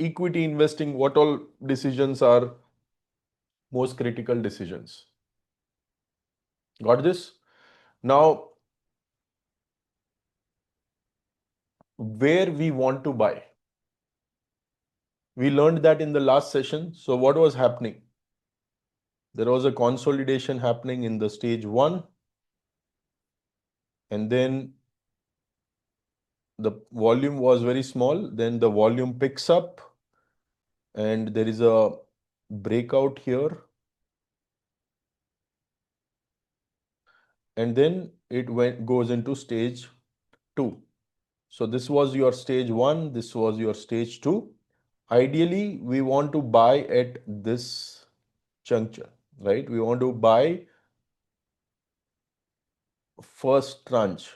equity investing, what all decisions are most critical decisions? Got this? Now, where we want to buy. We learned that in the last session. So what was happening? There was a consolidation happening in the stage 1, and then the volume was very small. Then the volume picks up and there is a breakout here. And then it goes into stage 2. So this was your stage 1, this was your stage 2. Ideally, we want to buy at this juncture, right? We want to buy first tranche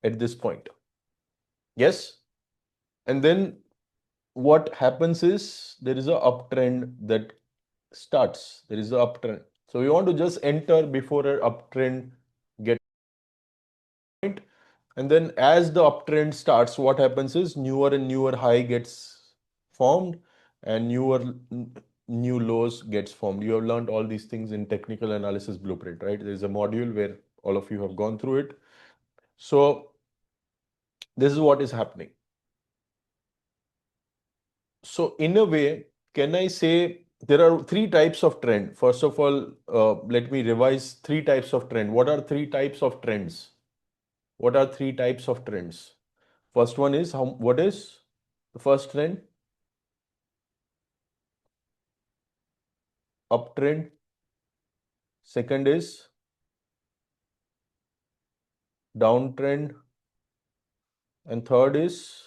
at this point. Yes? And then what happens is there is a uptrend that starts. There is a uptrend. So we want to just enter before an uptrend gets point. And then as the uptrend starts, what happens is newer and newer high gets formed and new lows gets formed. You have learned all these things in technical analysis blueprint, right? There's a module where all of you have gone through it. So this is what is happening. So in a way, can I say there are 3 types of trend? First of all, let me revise 3 types of trend. What are 3 types of trends? What are 3 types of trends? First one is what is the first trend? Uptrend. Second is downtrend. And third is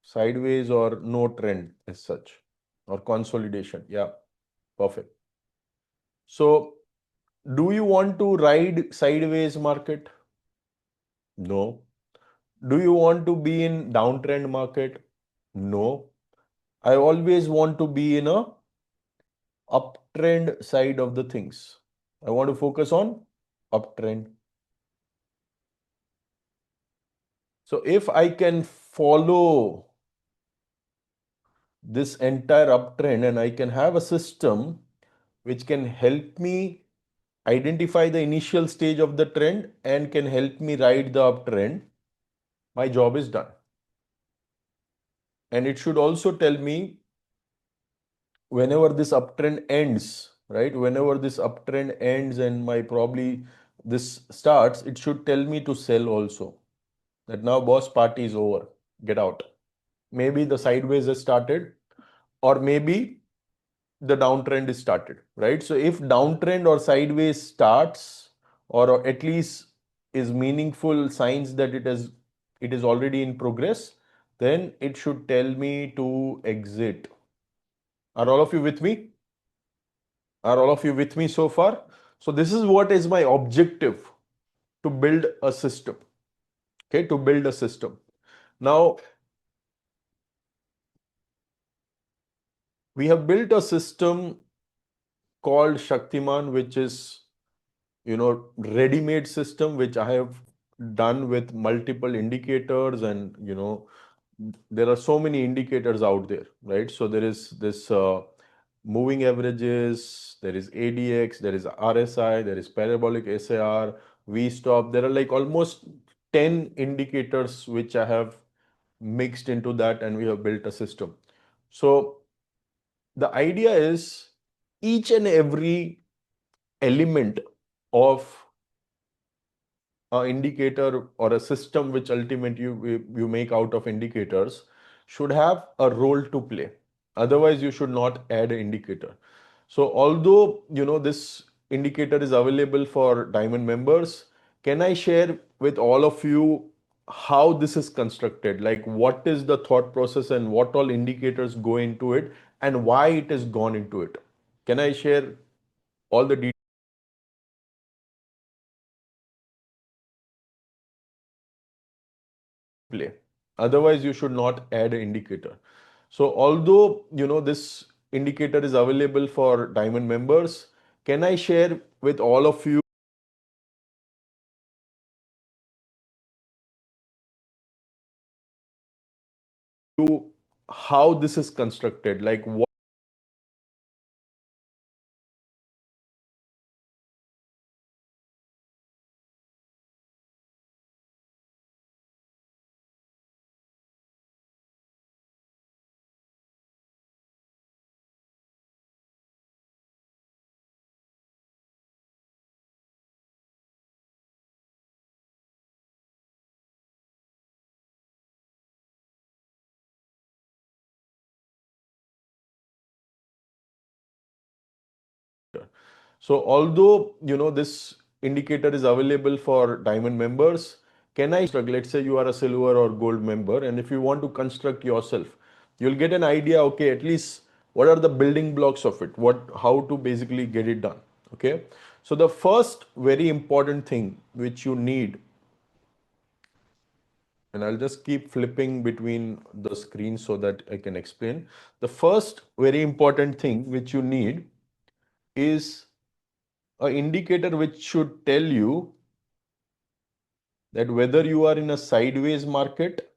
sideways or no trend as such, or consolidation. Yeah, perfect. So do you want to ride sideways market? No. Do you want to be in downtrend market? No. I always want to be in a uptrend side of the things. I want to focus on uptrend. So if I can follow this entire uptrend and I can have a system which can help me identify the initial stage of the trend and can help me ride the uptrend, my job is done. And it should also tell me whenever this uptrend ends, right? Whenever this uptrend ends and my probably this starts, it should tell me to sell also. That now boss party is over, get out. Maybe the sideways has started, or maybe the downtrend is started, right? So if downtrend or sideways starts, or at least is meaningful signs that it is already in progress, then it should tell me to exit. Are all of you with me? Are all of you with me so far? So this is what is my objective, to build a system. Okay, to build a system. Now, we have built a system called Shaktiman, which is, ready-made system, which I have done with multiple indicators, and there are so many indicators out there, right? So there is this moving averages, there is ADX, there is RSI, there is parabolic SAR, V stop. There are like almost 10 indicators which I have mixed into that, and we have built a system. So the idea is each and every element of an indicator or a system which ultimately you make out of indicators should have a role to play. Otherwise, you should not add an indicator. So although this indicator is available for Diamond members, can I share with all of you how this is constructed? Like what is the thought process and what all indicators go into it and why it has gone into it? Can I share all the details? Play. Otherwise, you should not add an indicator. So although this indicator is available for Diamond members, can I share with all of you you how this is constructed, like what. So although this indicator is available for diamond members, can I construct, let's say you are a silver or gold member, and if you want to construct yourself, you'll get an idea, okay, at least what are the building blocks of it, what how to basically get it done. Okay. So the first very important thing which you need, and I'll just keep flipping between the screens so that I can explain. The first very important thing which you need is an indicator which should tell you that whether you are in a sideways market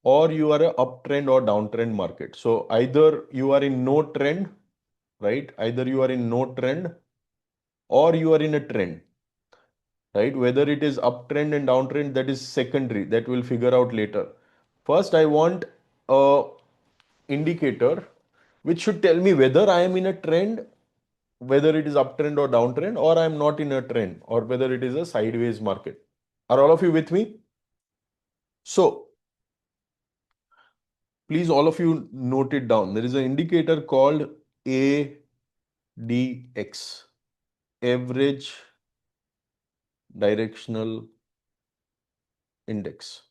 or you are a uptrend or downtrend market. So either you are in no trend, right? Either you are in no trend or you are in a trend, right? Whether it is uptrend and downtrend, that is secondary. That we'll figure out later. First, I want a indicator which should tell me whether I am in a trend, whether it is uptrend or downtrend, or I am not in a trend, or whether it is a sideways market. Are all of you with me? So please, all of you note it down. There is an indicator called ADX, Average Directional Index.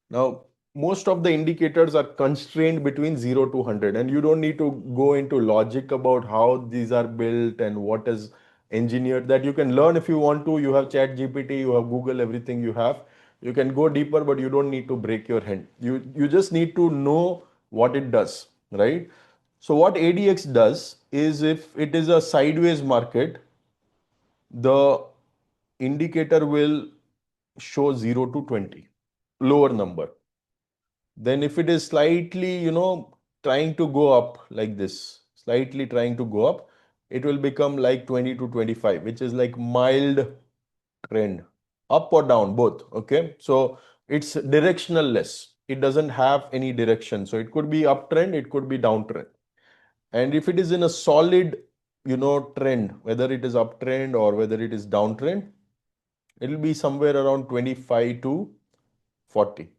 Now, most of the indicators are constrained between 0 to 100, and you don't need to go into logic about how these are built and what is engineered. That you can learn if you want to. You have Chat GPT, you have Google, everything you have. You can go deeper, but you don't need to break your hand. You just need to know what it does, right? So what ADX does is, if it is a sideways market, the indicator will show 0 to 20, lower number. Then if it is slightly, trying to go up like this, slightly trying to go up, it will become like 20 to 25, which is like mild trend, up or down, both. Okay. So it's directional less. It doesn't have any direction. So it could be uptrend, it could be downtrend. And if it is in a solid, trend, whether it is uptrend or whether it is downtrend, it will be somewhere around 25 to 40.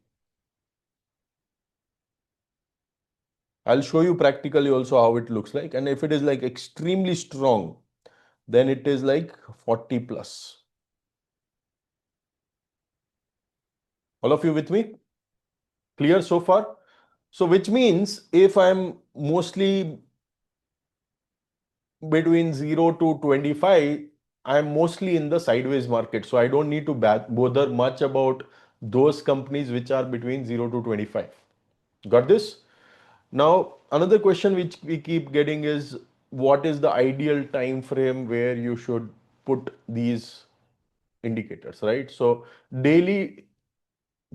I'll show you practically also how it looks like. And if it is like extremely strong, then it is like 40 plus. All of you with me? Clear so far? So which means if I'm mostly between 0 to 25, I'm mostly in the sideways market. So I don't need to bother much about those companies which are between 0 to 25. Got this? Now, another question which we keep getting is, what is the ideal time frame where you should put these indicators, right? So daily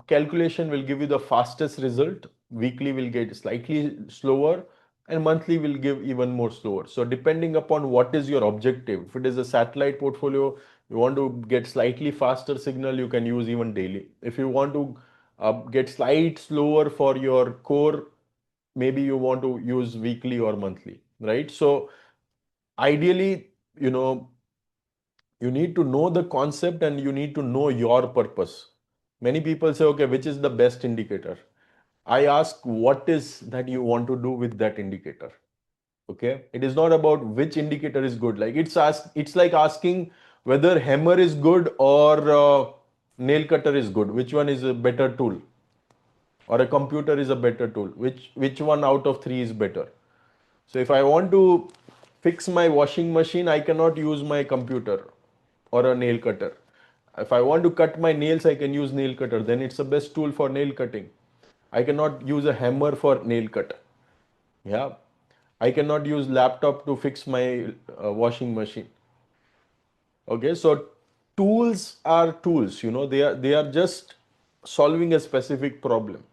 calculation will give you the fastest result, weekly will get slightly slower, and monthly will give even more slower. So depending upon what is your objective, if it is a satellite portfolio, you want to get slightly faster signal, you can use even daily. If you want to get slight slower for your core, maybe you want to use weekly or monthly, right? So ideally, you need to know the concept and you need to know your purpose. Many people say, okay, which is the best indicator? I ask, what is that you want to do with that indicator? Okay. It is not about which indicator is good. Like it's like asking whether hammer is good or nail cutter is good. Which one is a better tool? Or a computer is a better tool? Which one out of three is better? So if I want to fix my washing machine, I cannot use my computer or a nail cutter. If I want to cut my nails, I can use nail cutter. Then it's the best tool for nail cutting. I cannot use a hammer for nail cut. Yeah. I cannot use laptop to fix my washing machine. Okay. So tools are tools, they are just solving a specific problem.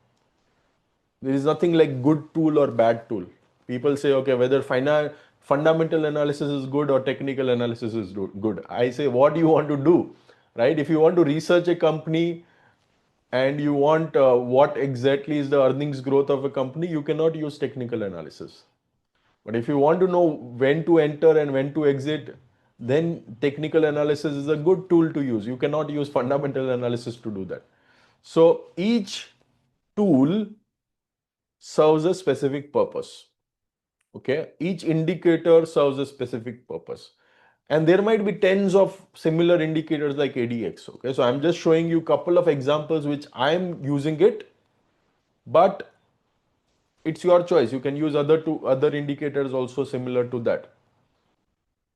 There is nothing like good tool or bad tool. People say, okay, whether fundamental analysis is good or technical analysis is good. I say, what do you want to do, right? If you want to research a company and you want what exactly is the earnings growth of a company, you cannot use technical analysis. But if you want to know when to enter and when to exit, then technical analysis is a good tool to use. You cannot use fundamental analysis to do that. So each tool serves a specific purpose. Okay, each indicator serves a specific purpose. And there might be tens of similar indicators like ADX. Okay, so I'm just showing you a couple of examples which I'm using it, but it's your choice. You can use other indicators also similar to that.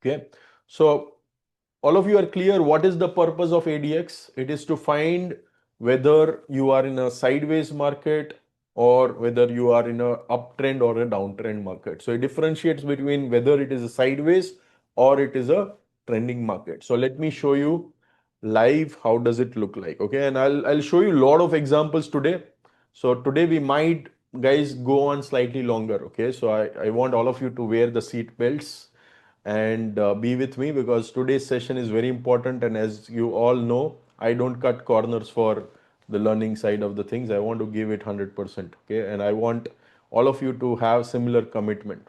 Okay, so all of you are clear what is the purpose of ADX? It is to find whether you are in a sideways market or whether you are in a uptrend or a downtrend market. So it differentiates between whether it is a sideways or it is a trending market. So let me show you live how does it look like. Okay, and I'll show you a lot of examples today. So today we might guys go on slightly longer. Okay, so I want all of you to wear the seat belts and be with me because today's session is very important. And as you all know, I don't cut corners for the learning side of the things. I want to give it 100%. Okay, and I want all of you to have similar commitment.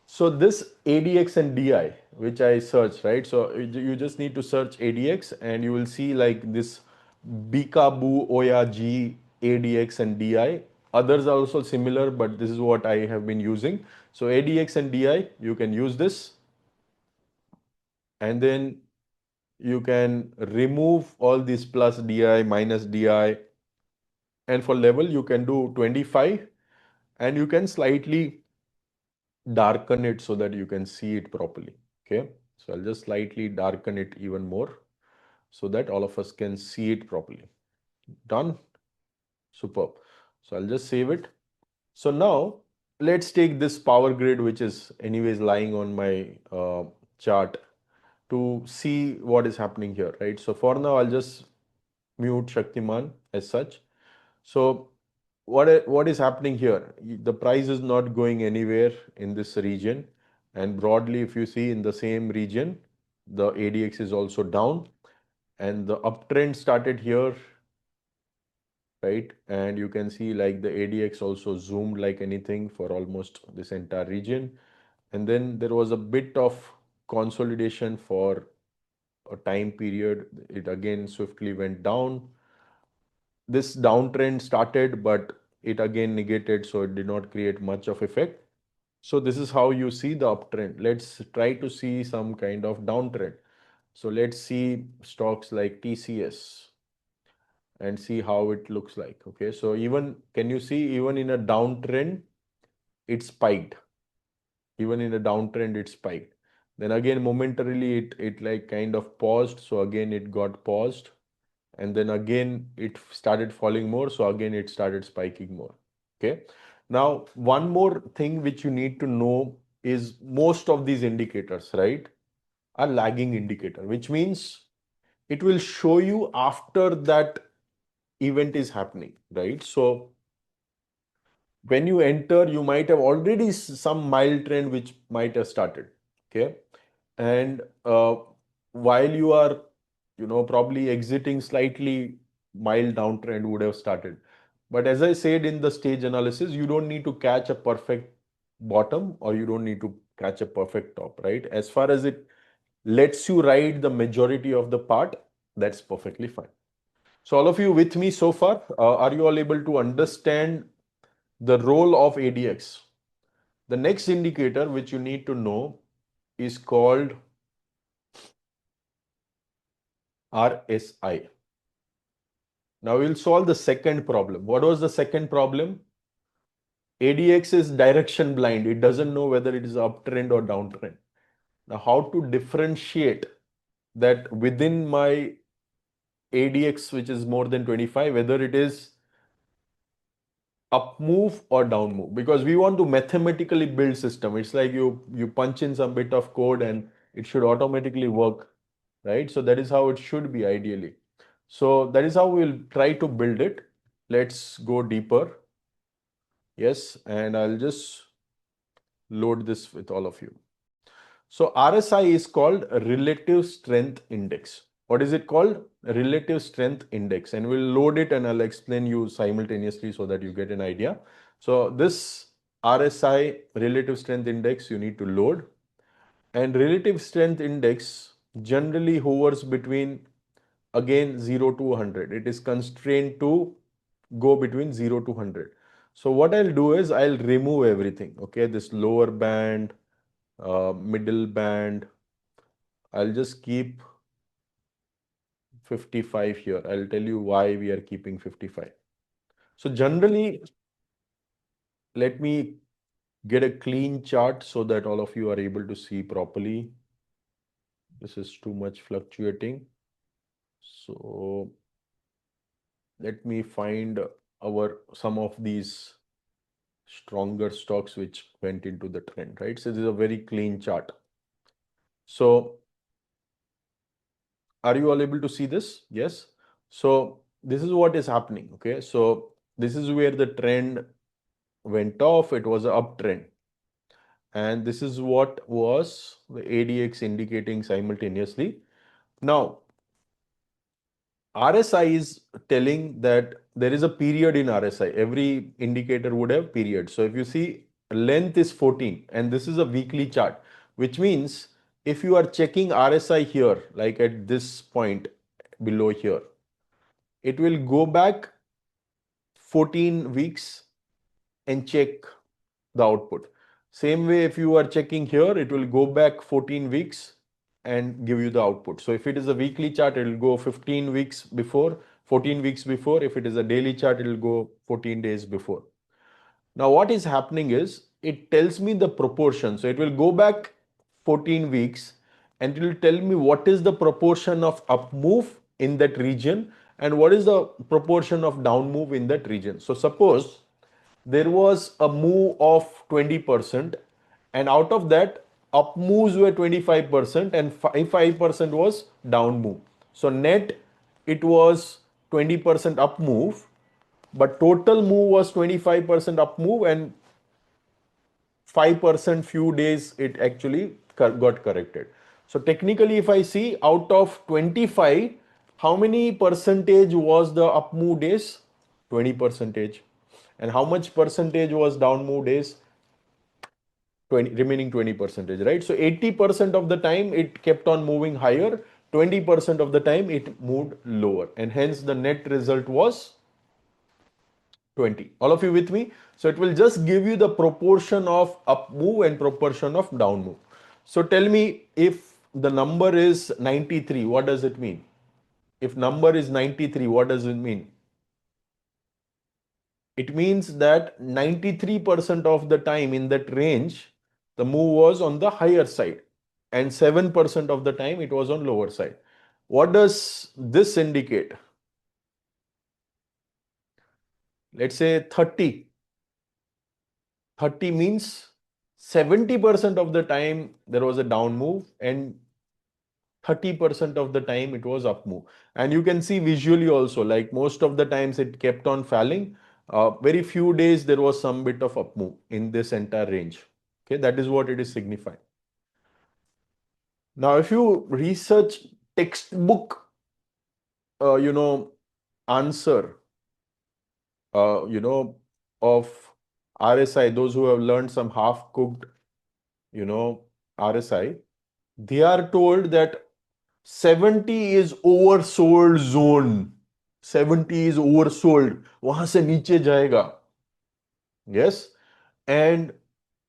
So this ADX and DI, which I searched, right? So you just need to search ADX and you will see like this Bikabu, Oya, G, ADX and DI. Others are also similar, but this is what I have been using. So ADX and DI, you can use this, and then you can remove all these plus DI, minus DI, and for level you can do 25 and you can slightly darken it so that you can see it properly. Okay, so I'll just slightly darken it even more so that all of us can see it properly. Done. Superb. So I'll just save it. So now let's take this power grid, which is anyways lying on my chart, to see what is happening here, right? So for now, I'll just mute Shaktiman as such. So what is happening here? The price is not going anywhere in this region. And broadly, if you see in the same region, the ADX is also down. And the uptrend started here, right? And you can see like the ADX also zoomed like anything for almost this entire region. And then there was a bit of consolidation for a time period. It again swiftly went down. This downtrend started, but it again negated, so it did not create much of effect. So this is how you see the uptrend. Let's try to see some kind of downtrend. So let's see stocks like TCS and see how it looks like. Okay, so even can you see even in a downtrend, it spiked. Even in a downtrend, it spiked. Then again, momentarily, it like kind of paused. So again, it got paused. And then again, it started falling more. So again, it started spiking more. Okay. Now, one more thing which you need to know is most of these indicators, right, are lagging indicator, which means it will show you after that event is happening, right? So when you enter, you might have already some mild trend which might have started. Okay, and while you are, probably exiting, slightly mild downtrend would have started. But as I said in the stage analysis, you don't need to catch a perfect bottom or you don't need to catch a perfect top, right? As far as it lets you ride the majority of the part, that's perfectly fine. So all of you with me so far, are you all able to understand the role of ADX? The next indicator which you need to know is called RSI. Now we'll solve the second problem. What was the second problem? ADX is direction blind. It doesn't know whether it is uptrend or downtrend. Now, how to differentiate that within my ADX, which is more than 25, whether it is up move or down move? Because we want to mathematically build system. It's like you punch in some bit of code and it should automatically work right? So that is how it should be ideally. So that is how we'll try to build it. Let's go deeper. Yes, and I'll just load this with all of you. So RSI is called Relative Strength Index. What is it called? Relative Strength Index. And we'll load it and I'll explain you simultaneously so that you get an idea. So this RSI, Relative Strength Index, you need to load. And Relative Strength Index generally hovers between, again, 0 to 100. It is constrained to go between 0 to 100. So what I'll do is I'll remove everything. Okay, this lower band, middle band, I'll just keep 55 here. I'll tell you why we are keeping 55. So generally, let me get a clean chart so that all of you are able to see properly. This is too much fluctuating. So let me find our some of these stronger stocks which went into the trend, right? So this is a very clean chart. So are you all able to see this? Yes. So this is what is happening. Okay. So this is where the trend went off. It was an uptrend. And this is what was the ADX indicating simultaneously. Now, RSI is telling that there is a period in RSI. Every indicator would have period. So if you see length is 14 and this is a weekly chart, which means if you are checking RSI here, like at this point below here, it will go back 14 weeks and check the output. Same way, if you are checking here, it will go back 14 weeks and give you the output. So if it is a weekly chart, it will go 15 weeks before, 14 weeks before. If it is a daily chart, it will go 14 days before. Now, what is happening is it tells me the proportion. So it will go back 14 weeks and it will tell me what is the proportion of up move in that region and what is the proportion of down move in that region. So suppose there was a move of 20% and out of that up moves were 25% and 5% was down move. So net it was 20% up move, but total move was 25% up move and 5% few days it actually got corrected. So technically if I see out of 25, how many percentage was the up move days? 20 percentage. And how much percentage was down move days? 20, remaining 20 percentage, right? So 80% of the time it kept on moving higher, 20% of the time it moved lower, and hence the net result was 20. All of you with me? So it will just give you the proportion of up move and proportion of down move. So tell me, if the number is 93, what does it mean? If number is 93, what does it mean? It means that 93% of the time in that range, the move was on the higher side and 7% of the time it was on lower side. What does this indicate? Let's say 30. 30 means 70% of the time there was a down move and 30% of the time it was up move. And you can see visually also, like most of the times it kept on falling. Very few days there was some bit of up move in this entire range. Okay, that is what it is signifying. Now, if you research textbook, answer, of RSI, those who have learned some half-cooked, RSI, they are told that 70 is oversold zone. 70 is oversold. वहां से नीचे जाएगा. Yes. And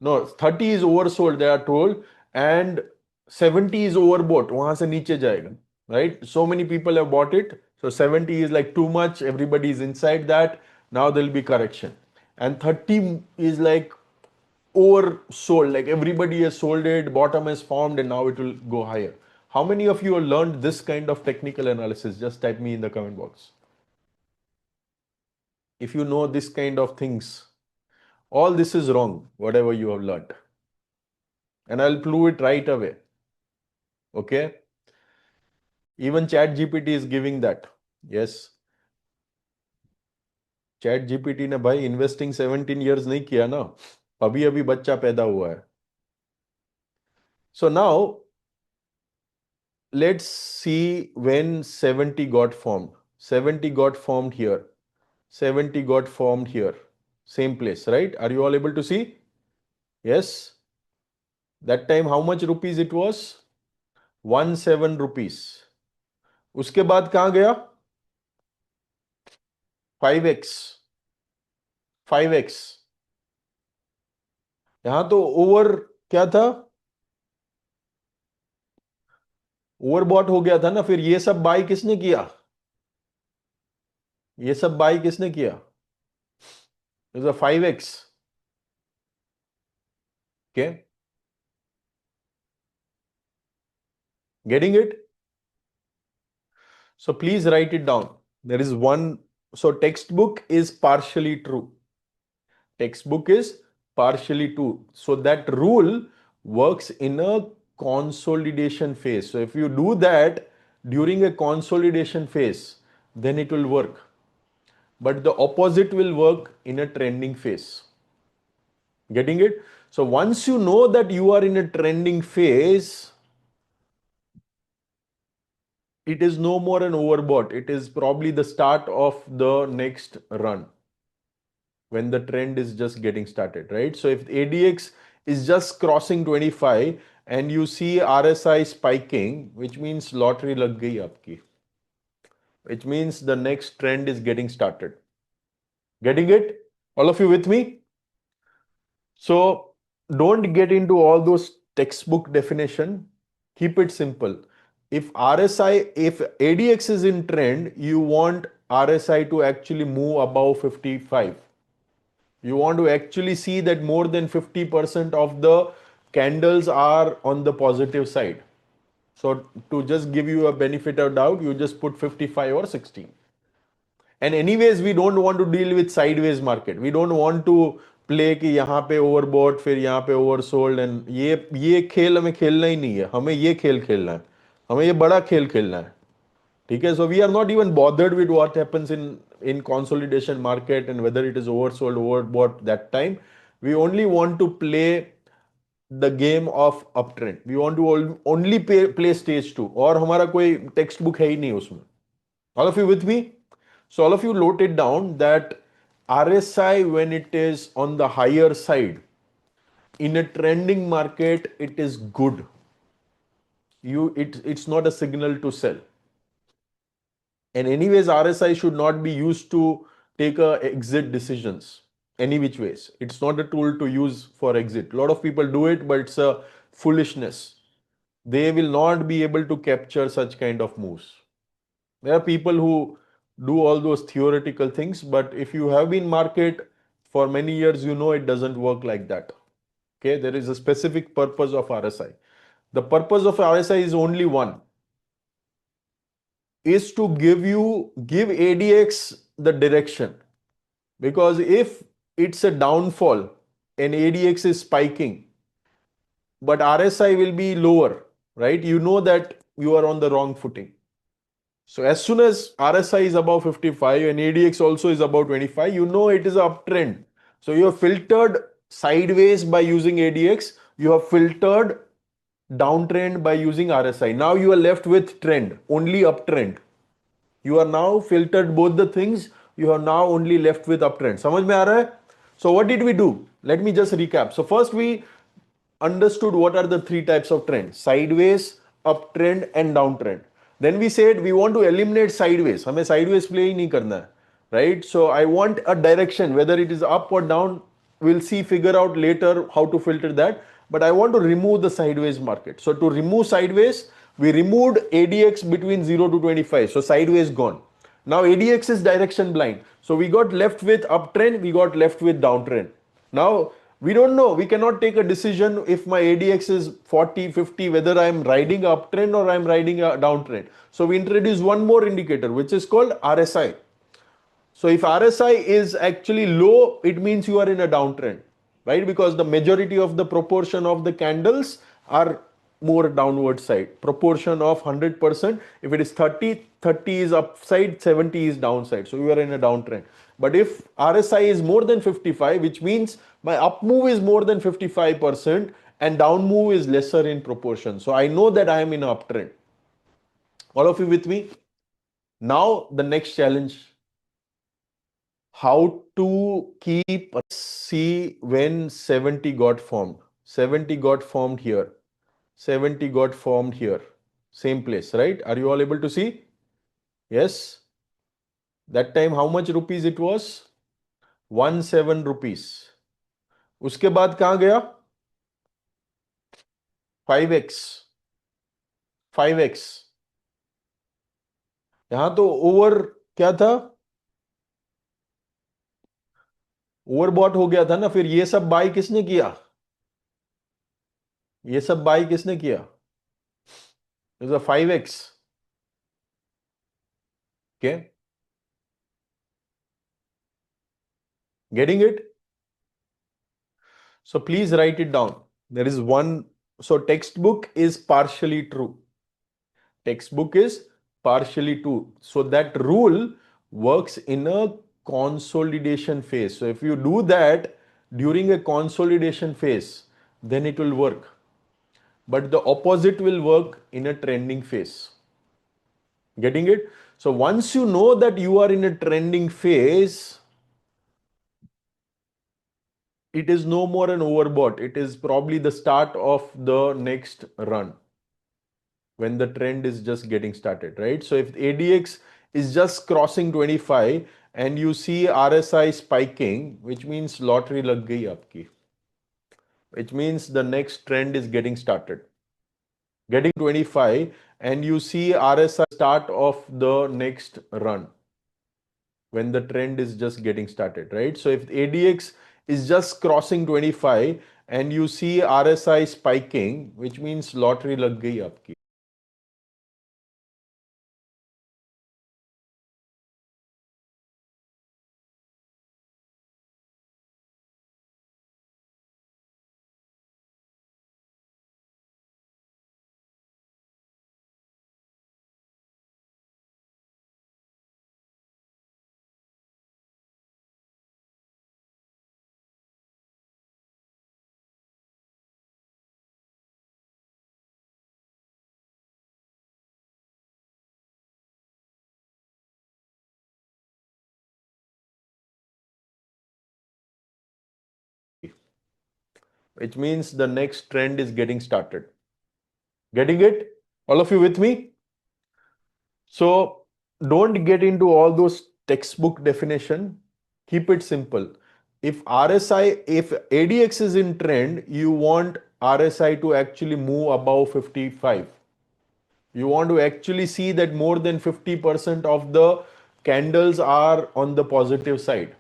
no, 30 is oversold, they are told, and 70 is overbought. वहां से नीचे जाएगा. Right? So many people have bought it. So 70 is like too much. Everybody is inside that. Now there will be correction. And 30 is like oversold, like everybody has sold it, bottom has formed, and now it will go higher. How many of you have learned this kind of technical analysis? Just type me in the comment box. If you know this kind of things, all this is wrong, whatever you have learned. And I'll prove it right away. Okay. Even chat GPT is giving that. Yes. Chat GPT ने भाई investing 17 years नहीं किया ना, अभी अभी बच्चा पैदा हुआ है. So now let's see when 70 got formed. 70 got formed here. 70 got formed here. Same place, right? Are you all able to see? Yes. That time how much rupees it was? 17 rupees. उसके बाद कहां गया? 5x. 5x. यहां तो over क्या था? Overbought हो गया था ना. फिर ये सब बाय किसने किया? ये सब बाय किसने किया? Is a 5x. Okay. Getting it? So please write it down. There is one. So textbook is partially true. Textbook is partially true. So that rule works in a consolidation phase. So if you do that during a consolidation phase, then it will work. But the opposite will work in a trending phase. Getting it? So once you know that you are in a trending phase, it is no more an overbought. It is probably the start of the next run when the trend is just getting started, right? So if ADX is just crossing 25 and you see RSI spiking, which means lottery lag gayi aapki, which means the next trend is getting started. Getting it? All of you with me? So don't get into all those textbook definition. Keep it simple. If ADX is in trend, you want RSI to actually move above 55. You want to actually see that more than 50% of the candles are on the positive side. So to just give you a benefit of doubt, you just put 55 or 16. And anyways, we don't want to deal with sideways market. We don't want to play कि यहाँ पे overbought फिर यहाँ पे oversold and ये खेल हमें खेलना ही नहीं है. हमें ये खेल खेलना है. हमें ये बड़ा खेल खेलना है. ठीक है? So we are not even bothered with what happens in consolidation market and whether it is oversold, overbought that time. We only want to play the game of uptrend. We want to only play stage 2. और हमारा कोई textbook है ही नहीं उसमें. All of you with me? So all of you note it down that RSI when it is on the higher side in a trending market, it is good. It's not a signal to sell. And anyways, RSI should not be used to take exit decisions any which ways. It's not a tool to use for exit. A lot of people do it, but it's a foolishness. They will not be able to capture such kind of moves. There are people who do all those theoretical things, but if you have been market for many years, you know it doesn't work like that. Okay, there is a specific purpose of RSI. The purpose of RSI is only one, is to give ADX the direction. Because if it's a downfall and ADX is spiking, but RSI will be lower, right? You know that you are on the wrong footing. So as soon as RSI is above 55 and ADX also is above 25, you know it is an uptrend. So you have filtered sideways by using ADX, you have filtered downtrend by using RSI. Now you are left with trend, only uptrend. You are now filtered both the things. You are now only left with uptrend. समझ में आ रहा है? So what did we do? Let me just recap. So first we understood what are the three types of trend: sideways, uptrend, and downtrend. Then we said we want to eliminate sideways. हमें sideways play ही नहीं करना है, right? So I want a direction, whether it is up or down. We'll see, figure out later how to filter that. But I want to remove the sideways market. So to remove sideways, we removed ADX between 0 to 25. So sideways gone. Now ADX is direction blind. So we got left with uptrend, we got left with downtrend. Now we don't know, we cannot take a decision if my ADX is 40, 50, whether I am riding uptrend or I am riding a downtrend. So we introduce one more indicator, which is called RSI. So if RSI is actually low, it means you are in a downtrend, right? Because the majority of the proportion of the candles are more downward side. Proportion of 100%. If it is 30, 30 is upside, 70 is downside. So you are in a downtrend. But if RSI is more than 55, which means my up move is more than 55% and down move is lesser in proportion. So I know that I am in an uptrend. All of you with me? Now the next challenge, how to keep, see when 70 got formed. 70 got formed here. 70 got formed here. Same place, right? Are you all able to see? Yes. That time how much rupees it was? 17 rupees. उसके बाद कहां गया? 5x. 5x. यहां तो over क्या था? Overbought हो गया था ना. फिर ये सब बाय किसने किया? ये सब बाय किसने किया? It was 5x. Okay. Getting it? So please write it down. There is one. So textbook is partially true. Textbook is partially true. So that rule works in a consolidation phase. So if you do that during a consolidation phase, then it will work. But the opposite will work in a trending phase. Getting it? So once you know that you are in a trending phase, it is no more an overbought. It is probably the start of the next run when the trend is just getting started, right? So if ADX is just crossing 25 and you see RSI spiking, which means lottery lag gayi aapki, which means the next trend is getting started. Getting 25 and you see RSI start of the next run when the trend is just getting started, right? So if ADX is just crossing 25 and you see RSI spiking, which means lottery lag gayi aapki. Which means the next trend is getting started. Getting it? All of you with me? So don't get into all those textbook definition. Keep it simple. If ADX is in trend, you want RSI to actually move above 55. You want to actually see that more than 50% of the candles are on the positive side.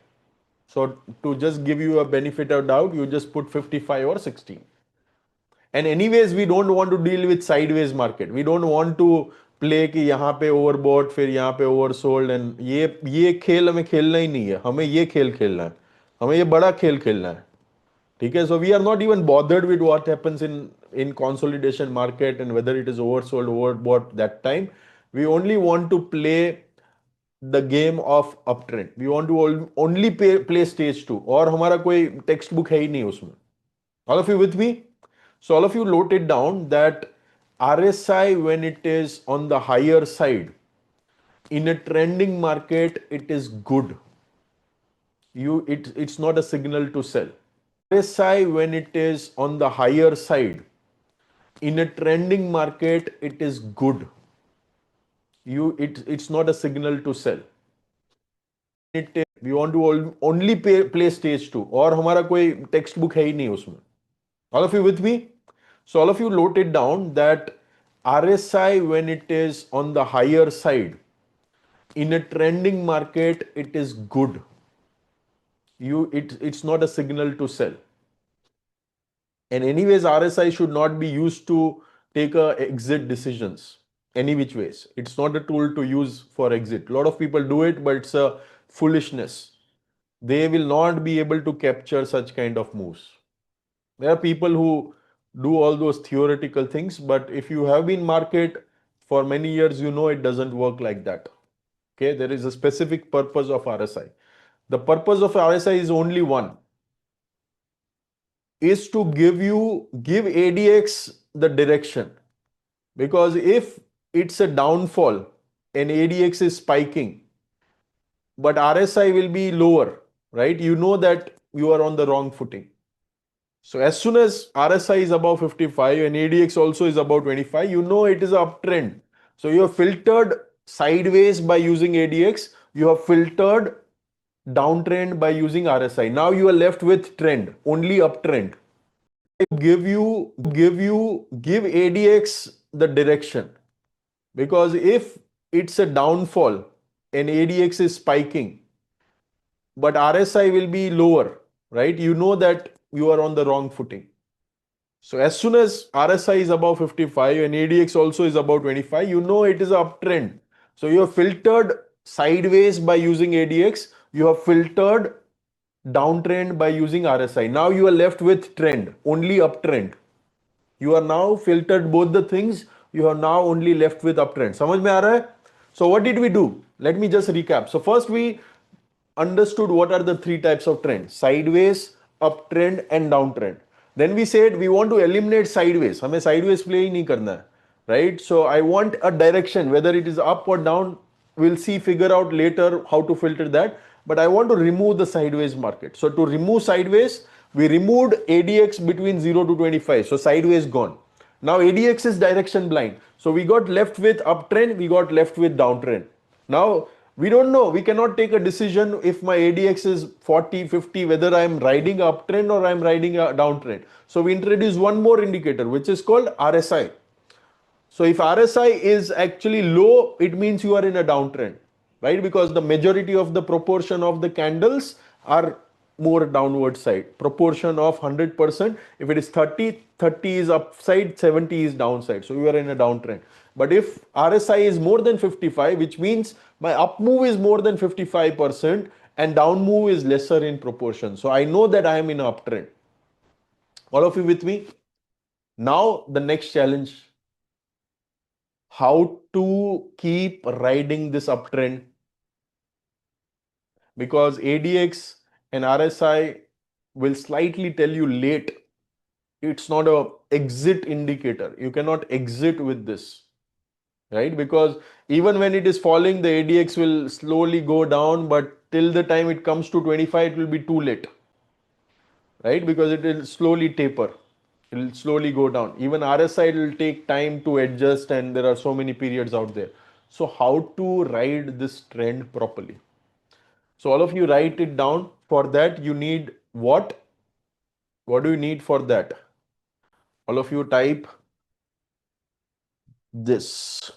So to just give you a benefit of doubt, you just put 55 or 60. And anyways, we don't want to deal with sideways market. We don't want to play कि यहाँ पे overbought फिर यहाँ पे oversold and ये खेल हमें खेलना ही नहीं है. हमें ये खेल खेलना है. हमें ये बड़ा खेल खेलना है. ठीक है? So we are not even bothered with what happens in consolidation market and whether it is oversold, overbought that time. We only want to play the game of uptrend. We want to only play stage 2. और हमारा कोई textbook है ही नहीं उसमें. All of you with me? So all of you note it down that RSI, when it is on the higher side, in a trending market, it is good. It's not a signal to sell. RSI, when it is on the higher side, in a trending market, it is good. It's not a signal to sell. We want to only play stage 2. और हमारा कोई textbook है ही नहीं उसमें. All of you with me? So all of you note it down that RSI, when it is on the higher side, in a trending market, it is good. It's not a signal to sell. And anyways, RSI should not be used to take exit decisions any which ways. It's not a tool to use for exit. A lot of people do it, but it's a foolishness. They will not be able to capture such kind of moves. There are people who do all those theoretical things. But if you have been market for many years, you know it doesn't work like that. Okay, there is a specific purpose of RSI. The purpose of RSI is only one, is to give ADX the direction. Because if it's a downfall and ADX is spiking, but RSI will be lower, right? You know that you are on the wrong footing. So as soon as RSI is above 55 and ADX also is above 25, you know it is an uptrend. So you have filtered sideways by using ADX, you have filtered downtrend by using RSI. Now you are left with trend, only uptrend. Give ADX the direction. Because if it's a downfall and ADX is spiking, but RSI will be lower, right? You know that you are on the wrong footing. So as soon as RSI is above 55 and ADX also is above 25, you know it is an uptrend. So you have filtered sideways by using ADX, you have filtered downtrend by using RSI. Now you are left with trend, only uptrend. You are now filtered both the things. You are now only left with uptrend. समझ में आ रहा है? So what did we do? Let me just recap. So first we understood what are the three types of trend: sideways, uptrend, and downtrend. Then we said we want to eliminate sideways. हमें sideways play ही नहीं करना है, right? So I want a direction, whether it is up or down. We'll see, figure out later how to filter that. But I want to remove the sideways market. So to remove sideways, we removed ADX between 0 to 25. So sideways gone. Now ADX is direction blind. So we got left with uptrend, we got left with downtrend. Now we don't know, we cannot take a decision if my ADX is 40, 50, whether I am riding uptrend or I am riding a downtrend. So we introduce one more indicator, which is called RSI. So if RSI is actually low, it means you are in a downtrend, right? Because the majority of the proportion of the candles are more downward side. Proportion of 100%, if it is 30, 30 is upside, 70 is downside. So you are in a downtrend. But if RSI is more than 55, which means my up move is more than 55% and down move is lesser in proportion. So I know that I am in an uptrend. All of you with me? Now the next challenge: how to keep riding this uptrend, because ADX and RSI will slightly tell you late. It's not a exit indicator. You cannot exit with this, right? Because even when it is falling, the ADX will slowly go down, but till the time it comes to 25, it will be too late, right? Because it will slowly taper. It will slowly go down. Even RSI will take time to adjust, and there are so many periods out there. So how to ride this trend properly? So all of you write it down. For that, you need what? What do you need for that? All of you type this.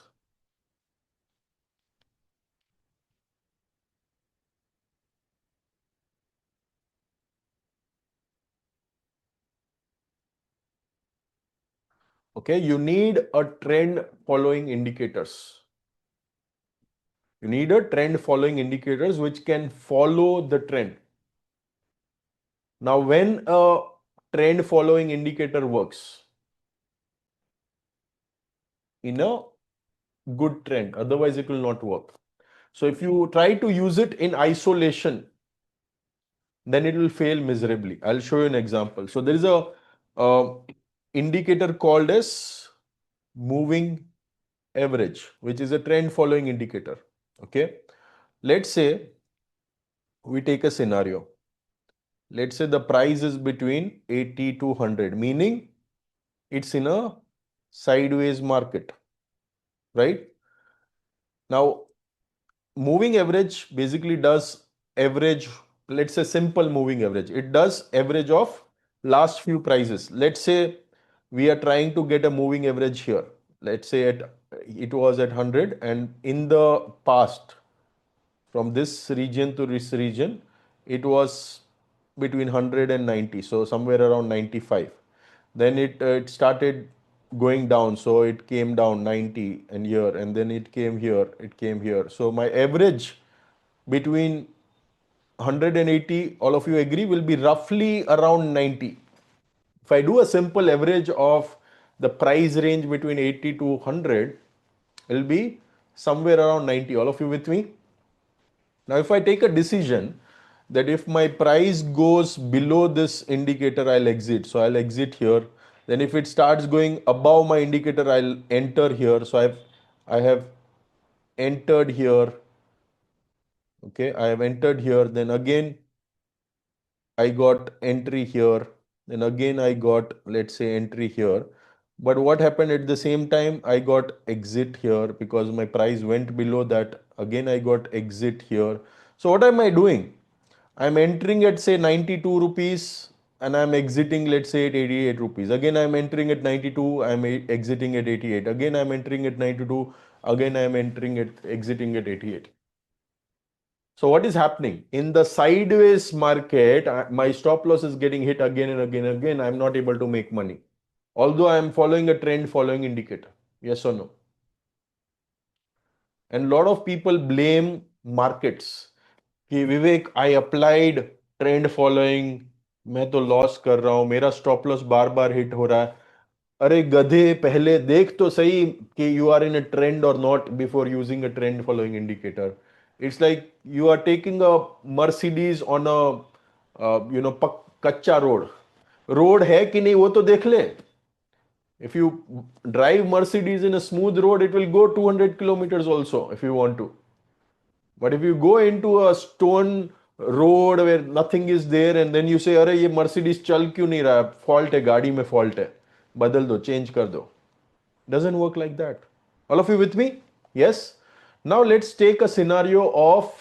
Okay, you need a trend following indicators. You need a trend following indicators which can follow the trend. Now, when a trend following indicator works in a good trend, otherwise it will not work. So if you try to use it in isolation, then it will fail miserably. I'll show you an example. So there is a indicator called as moving average, which is a trend following indicator. Okay. Let's say we take a scenario. Let's say the price is between 80 to 100, meaning it's in a sideways market, right? Now, moving average basically does average, let's say simple moving average. It does average of last few prices. Let's say we are trying to get a moving average here. Let's say it was at 100, and in the past, from this region to this region, it was between 100 and 90, so somewhere around 95. Then it started going down, so it came down 90 and here, and then it came here, it came here. So my average between 180, all of you agree, will be roughly around 90 If I do a simple average of the price range between 80 to 100, it'll be somewhere around 90. All of you with me? Now, if I take a decision that if my price goes below this indicator, I'll exit. So I'll exit here. Then if it starts going above my indicator, I'll enter here. So I have entered here. Okay, I have entered here. Then again, I got entry here. Then again, I got, let's say, entry here. But what happened at the same time? I got exit here because my price went below that. Again, I got exit here. So what am I doing? I'm entering at say 92 rupees and I'm exiting, let's say, at 88 rupees. Again, I'm entering at 92, I'm exiting at 88. Again, I'm entering at 92. Again, I'm entering at exiting at 88. So what is happening in the sideways market? My stop loss is getting hit again and again and again. I'm not able to make money, although I'm following a trend following indicator. Yes or no? And a lot of people blame markets कि विवेक I applied trend following, मैं तो loss कर रहा हूं, मेरा stop loss बार बार hit हो रहा है. अरे गधे, पहले देख तो सही कि you are in a trend or not before using a trend following indicator. It's like you are taking a Mercedes on a kachcha road. Road है कि नहीं वो तो देख ले. If you drive Mercedes in a smooth road, it will go 200 kilometers also if you want to. But if you go into a stone road where nothing is there and then you say, अरे ये Mercedes चल क्यों नहीं रहा है, fault है, गाड़ी में fault है, बदल दो, change कर दो. Doesn't work like that. All of you with me? Yes? Now let's take a scenario of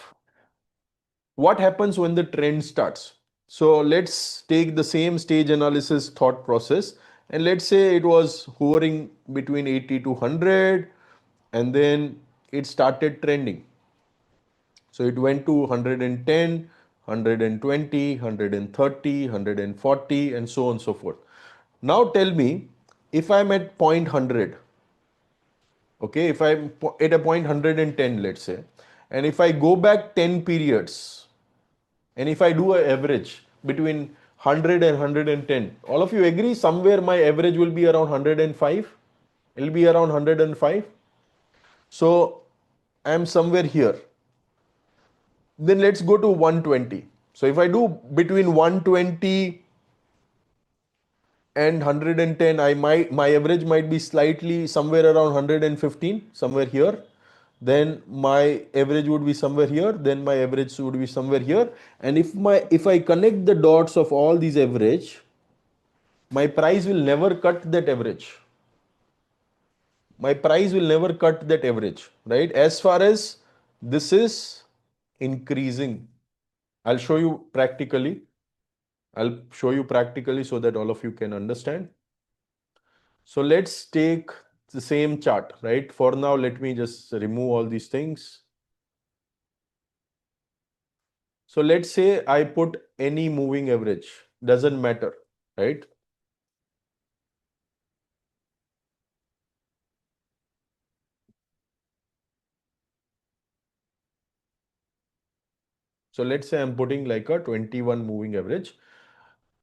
what happens when the trend starts. So let's take the same stage analysis thought process and let's say it was hovering between 80 to 100 and then it started trending. So it went to 110, 120, 130, 140 and so on and so forth. Now tell me, if I'm at point 100, okay, if I'm at a point 110, let's say, and if I go back 10 periods, and if I do an average between 100 and 110, all of you agree somewhere my average will be around 105? It'll be around 105. So I'm somewhere here. Then let's go to 120. So if I do between 120 and 110, my average might be slightly somewhere around 115, somewhere here. Then my average would be somewhere here. Then my average would be somewhere here. And if I connect the dots of all these average, my price will never cut that average. My price will never cut that average, right? As far as this is increasing. I'll show you practically. I'll show you practically so that all of you can understand. So let's take the same chart, right? For now, let me just remove all these things. So let's say I put any moving average, doesn't matter, right? So let's say I'm putting like a 21 moving average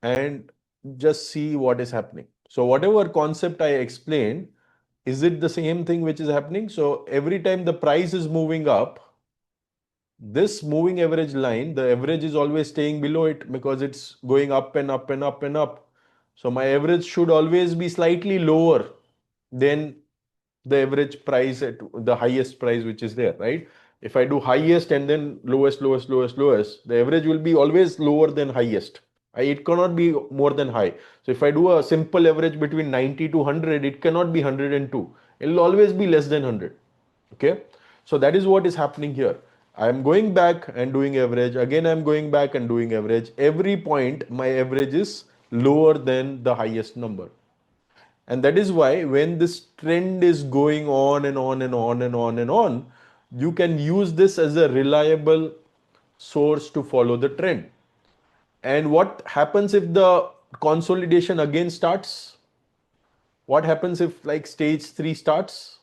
and just see what is happening. So whatever concept I explained, is it the same thing which is happening? So every time the price is moving up, this moving average line, the average is always staying below it because it's going up and up and up and up. So my average should always be slightly lower than the average price at the highest price which is there, right? If I do highest and then lowest, lowest, lowest, lowest, the average will be always lower than highest. It cannot be more than high. So if I do a simple average between 90 to 100, it cannot be 102. It will always be less than 100. Okay. So that is what is happening here. I am going back and doing average. Again, I am going back and doing average. Every point, my average is lower than the highest number. And that is why when this trend is going on and on and on and on and on, you can use this as a reliable source to follow the trend. And what happens if the consolidation again starts? What happens if like stage 3 starts?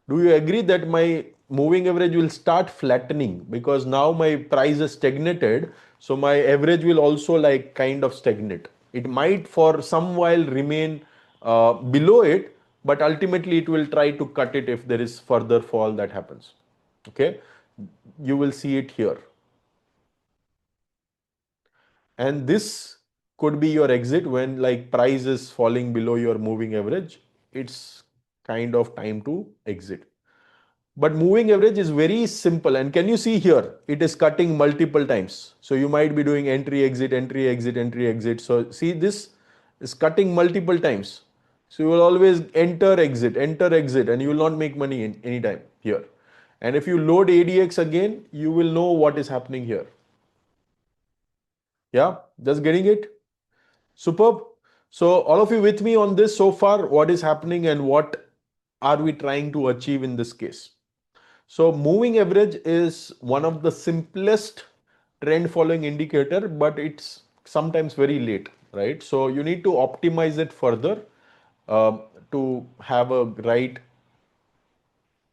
Do you agree that my moving average will start flattening because now my price is stagnated, so my average will also like kind of stagnate. It might for some while remain below it, but ultimately it will try to cut it if there is further fall that happens. Okay, you will see it here. And this could be your exit when like price is falling below your moving average. It's kind of time to exit. But moving average is very simple. And can you see here? It is cutting multiple times. So you might be doing entry, exit, entry, exit, entry, exit. So see, this is cutting multiple times. So you will always enter, exit, and you will not make money in any time here. And if you load ADX again, you will know what is happening here. Yeah, just getting it? Superb. So all of you with me on this so far, what is happening and what are we trying to achieve in this case? So moving average is one of the simplest trend following indicator, but it's sometimes very late, right? So you need to optimize it further uh, to have a right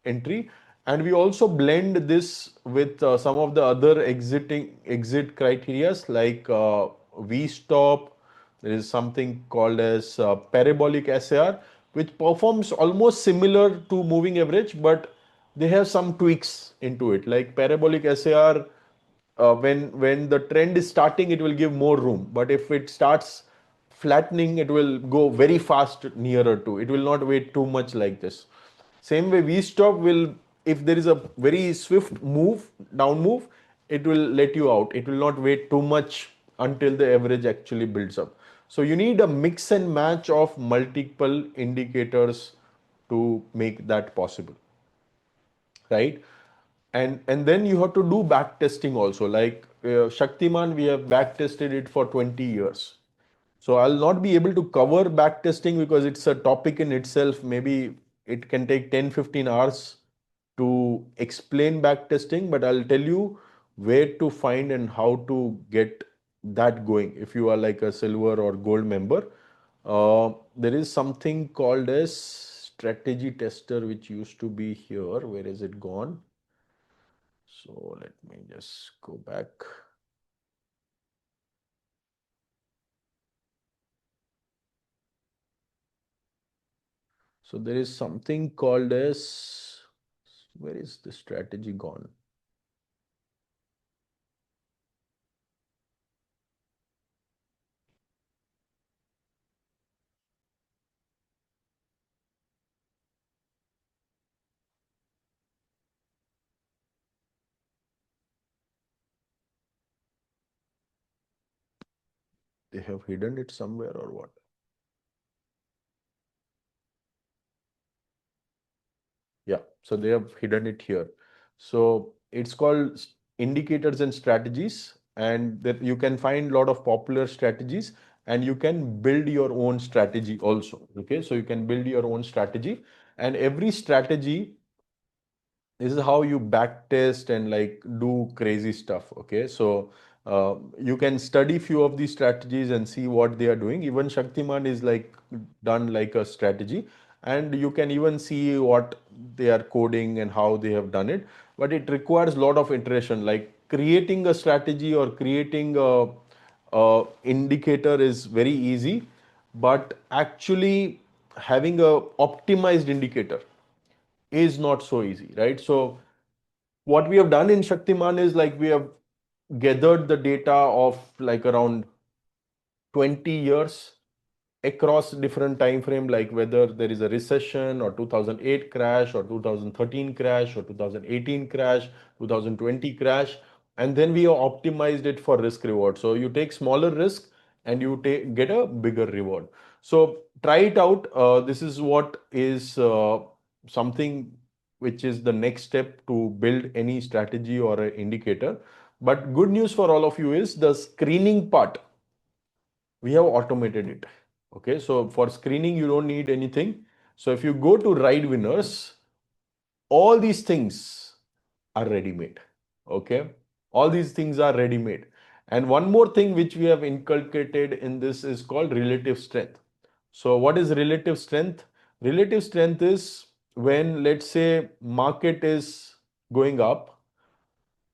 entry. And we also blend this with some of the other exit criterias like V stop. There is something called as parabolic SAR, which performs almost similar to moving average, but they have some tweaks into it. Like parabolic SAR, when the trend is starting, it will give more room, but if it starts flattening, it will go very fast nearer to. It will not wait too much like this. Same way, V stop will, if there is a very swift move, down move, it will let you out. It will not wait too much until the average actually builds up. So you need a mix and match of multiple indicators to make that possible, right? And then you have to do back testing also. Like Shaktiman, we have back tested it for 20 years. So I'll not be able to cover back testing because it's a topic in itself. Maybe it can take 10-15 hours to explain back testing, but I'll tell you where to find and how to get that going if you are like a silver or gold member. There is something called as strategy tester which used to be here. Where is it gone? So let me just go back. So there is something called as, where is the strategy gone? They have hidden it somewhere or what? Yeah, so they have hidden it here. So it's called indicators and strategies, and that you can find a lot of popular strategies, and you can build your own strategy also. Okay, so you can build your own strategy, and every strategy, this is how you back test and like do crazy stuff. Okay, so you can study few of these strategies and see what they are doing. Even Shaktiman is like done like a strategy, and you can even see what they are coding and how they have done it. But it requires a lot of iteration. Like creating a strategy or creating a indicator is very easy, but actually having a optimized indicator is not so easy, right? So what we have done in Shaktiman is like we have gathered the data of like around 20 years across different time frame, like whether there is a recession or 2008 crash or 2013 crash or 2018 crash, 2020 crash, and then we have optimized it for risk reward. So you take smaller risk and you get a bigger reward. So try it out. This is what is something which is the next step to build any strategy or an indicator. But good news for all of you is the screening part, we have automated it. Okay, so for screening, you don't need anything. So if you go to Ride Winners, all these things are ready made. Okay, all these things are ready made. And one more thing which we have inculcated in this is called relative strength. So what is relative strength? Relative strength is when, let's say, market is going up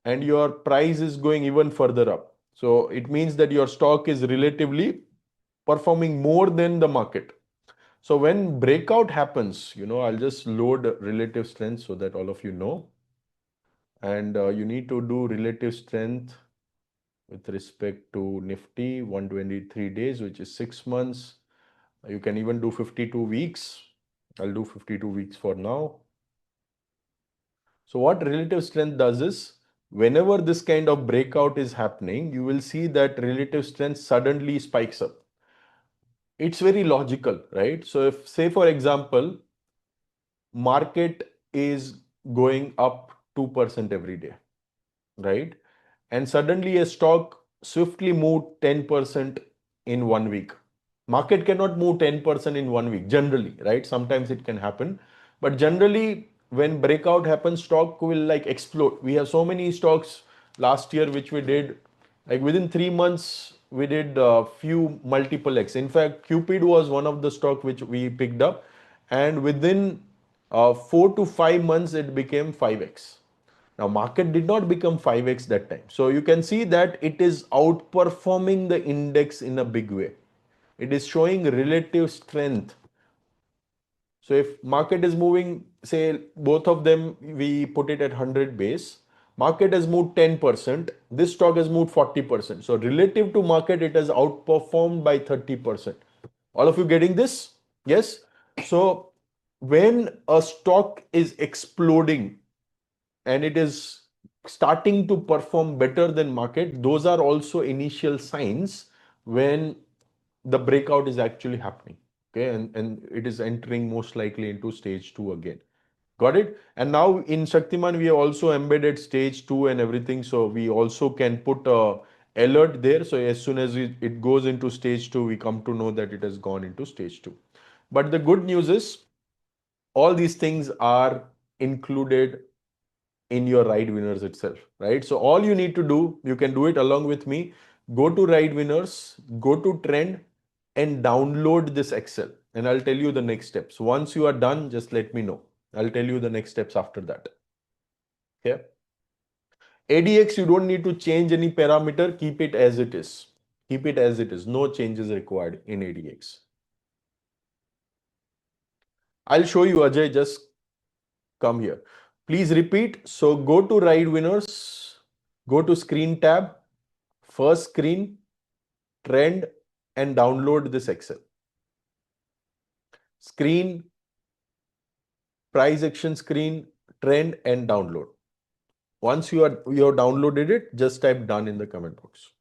and your price is going even further up. So it means that your stock is relatively performing more than the market. So when breakout happens, I'll just load relative strength so that all of you know. And you need to do relative strength with respect to Nifty 123 days, which is 6 months. You can even do 52 weeks. I'll do 52 weeks for now. So what relative strength does is, whenever this kind of breakout is happening, you will see that relative strength suddenly spikes up. It's very logical, right? So if, say for example, market is going up 2% every day, right? And suddenly a stock swiftly moved 10% in 1 week. Market cannot move 10% in 1 week, generally, right? Sometimes it can happen. But generally, when breakout happens, stock will like explode. We have so many stocks last year which we did, like within 3 months, we did a few multiple X. In fact, Cupid was one of the stock which we picked up, and within 4 to 5 months, it became 5X. Now, market did not become 5X that time. So you can see that it is outperforming the index in a big way. It is showing relative strength. So if market is moving, say both of them, we put it at 100 base, market has moved 10%, this stock has moved 40%. So relative to market, it has outperformed by 30%. All of you getting this? Yes? So when a stock is exploding and it is starting to perform better than market, those are also initial signs when the breakout is actually happening. Okay, and it is entering most likely into stage two again. Got it? And now in Shaktiman, we have also embedded stage two and everything. So we also can put a alert there. So as soon as it goes into stage two, we come to know that it has gone into stage two. But the good news is all these things are included in your ride winners itself, right? So all you need to do, you can do it along with me. Go to ride winners, go to trend, and download this Excel. And I'll tell you the next steps. Once you are done, just let me know. I'll tell you the next steps after that. Okay. ADX, you don't need to change any parameter. Keep it as it is. Keep it as it is. No changes required in ADX. I'll show you, Ajay. Just come here. Please repeat. So go to ride winners, go to screen tab, first screen, trend, and download this Excel. Screen, price action screen, trend, and download. Once you have downloaded it, just type done in the comment box.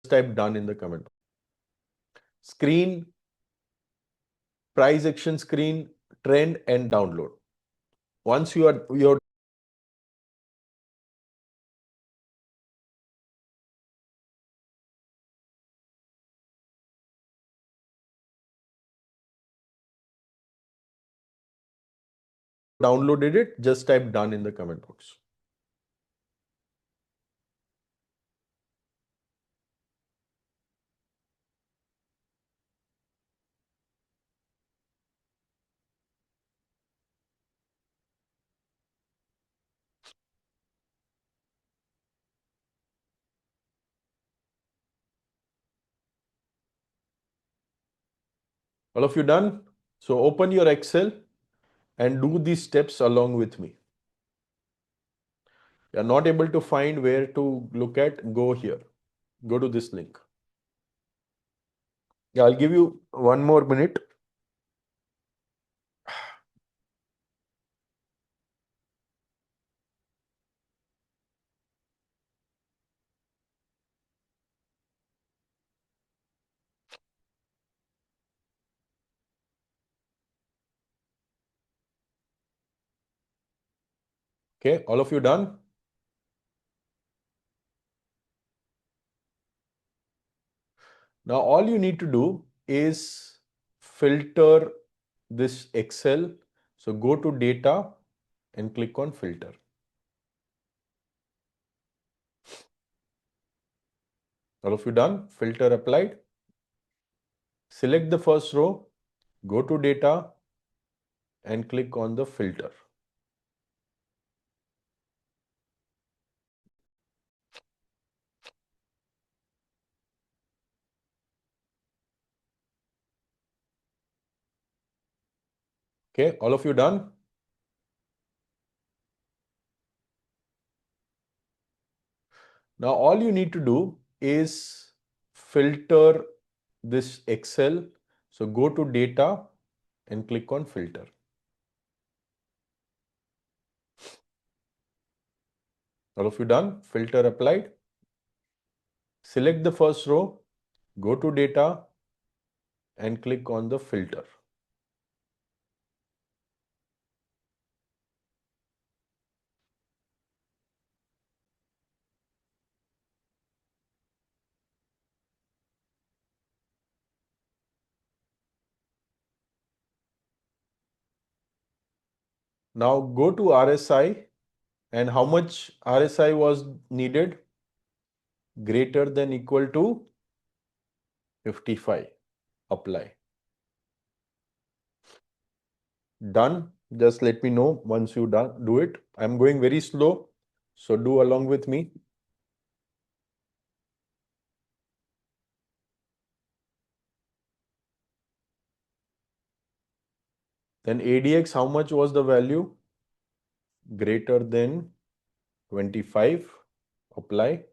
Just type done in the comment box. Screen, price action screen, trend, and download. Once you are downloaded it, just type done in the comment box. All of you done? So open your Excel and do these steps along with me. You are not able to find where to look at, go here. Go to this link. Yeah, I'll give you 1 more minute. Okay, all of you done? Now all you need to do is filter this Excel. So go to data and click on filter. All of you done? Filter applied. Select the first row, go to data and click on the filter. Okay, all of you done? Now all you need to do is filter this Excel. So go to data and click on filter. All of you done? Filter applied. Select the first row, go to data and click on the filter. Now go to RSI, and how much RSI was needed? Greater than equal to 55. Apply. Done. Just let me know once you do it. I'm going very slow, so do along with me. Then ADX, how much was the value? Greater than 25. Apply.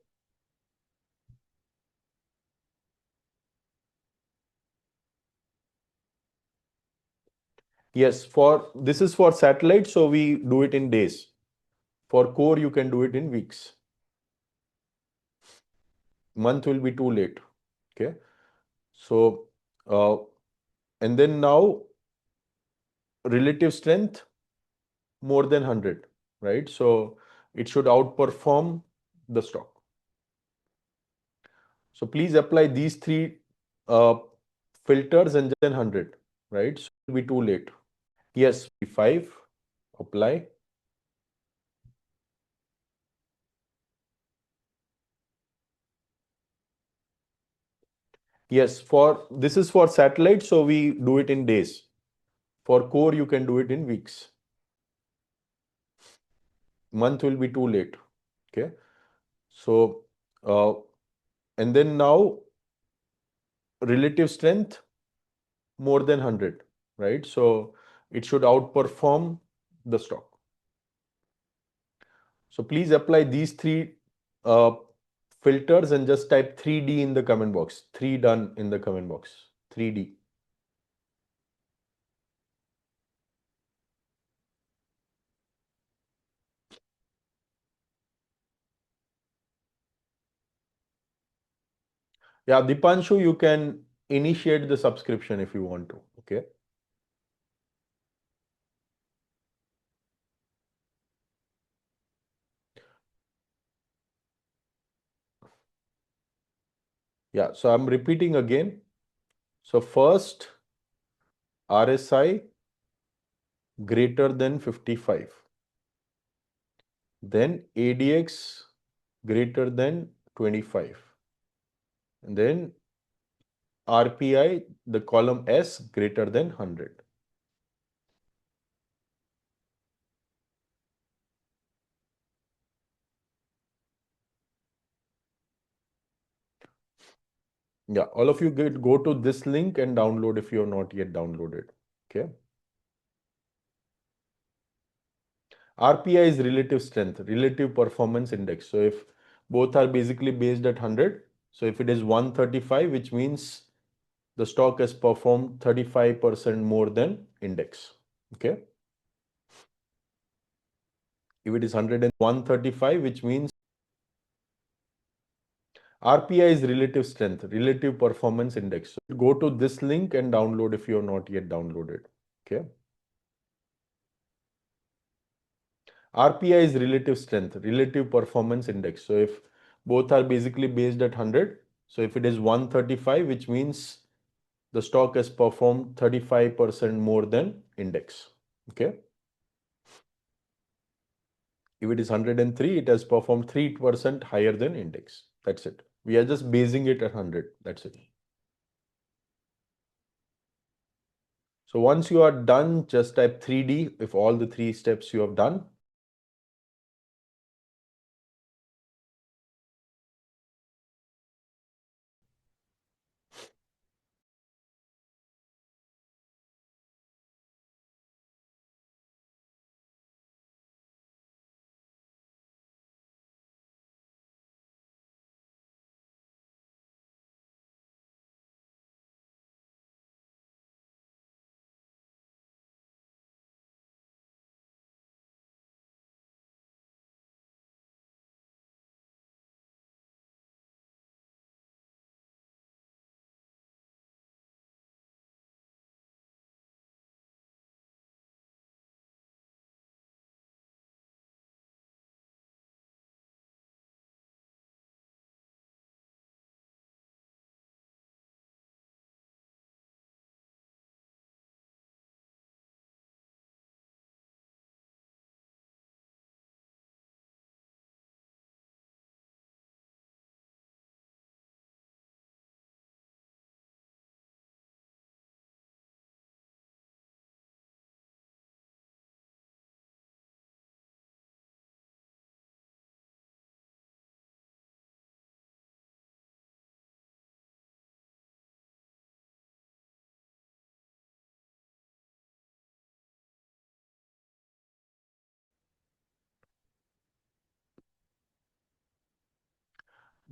Yes, for this is for satellite, so we do it in days. For core, you can do it in weeks. Month will be too late. Okay. So, uh, and then now relative strength more than 100, right? So it should outperform the stock. So please apply these three uh, filters and then 100, right? So it will be too late. Yes, 5, apply. Yes, for this is for satellite, so we do it in days. For core, you can do it in weeks. Month will be too late. Okay. So, and then now relative strength more than 100, right? So it should outperform the stock. So please apply these three uh, filters and just type 3D in the comment box. 3 done in the comment box. 3D. Yeah, Dipanshu, you can initiate the subscription if you want to. Okay. Yeah, so I'm repeating again. So first RSI greater than 55. Then ADX greater than 25. And then RPI, the column S greater than 100. Yeah, all of you go to this link and download if you have not yet downloaded. Okay. RPI is relative strength, relative performance index. So if both are basically based at 100, so if it is 135, which means the stock has performed 35% more than index. Okay. If it is 135, which means RPI is relative strength, relative performance index. So go to this link and download if you have not yet downloaded. Okay. RPI is relative strength, relative performance index. So if both are basically based at 100, so if it is 135, which means the stock has performed 35% more than index. Okay. If it is 103, it has performed 3% higher than index. That's it. We are just basing it at 100. That's it. So once you are done, just type 3D if all the three steps you have done.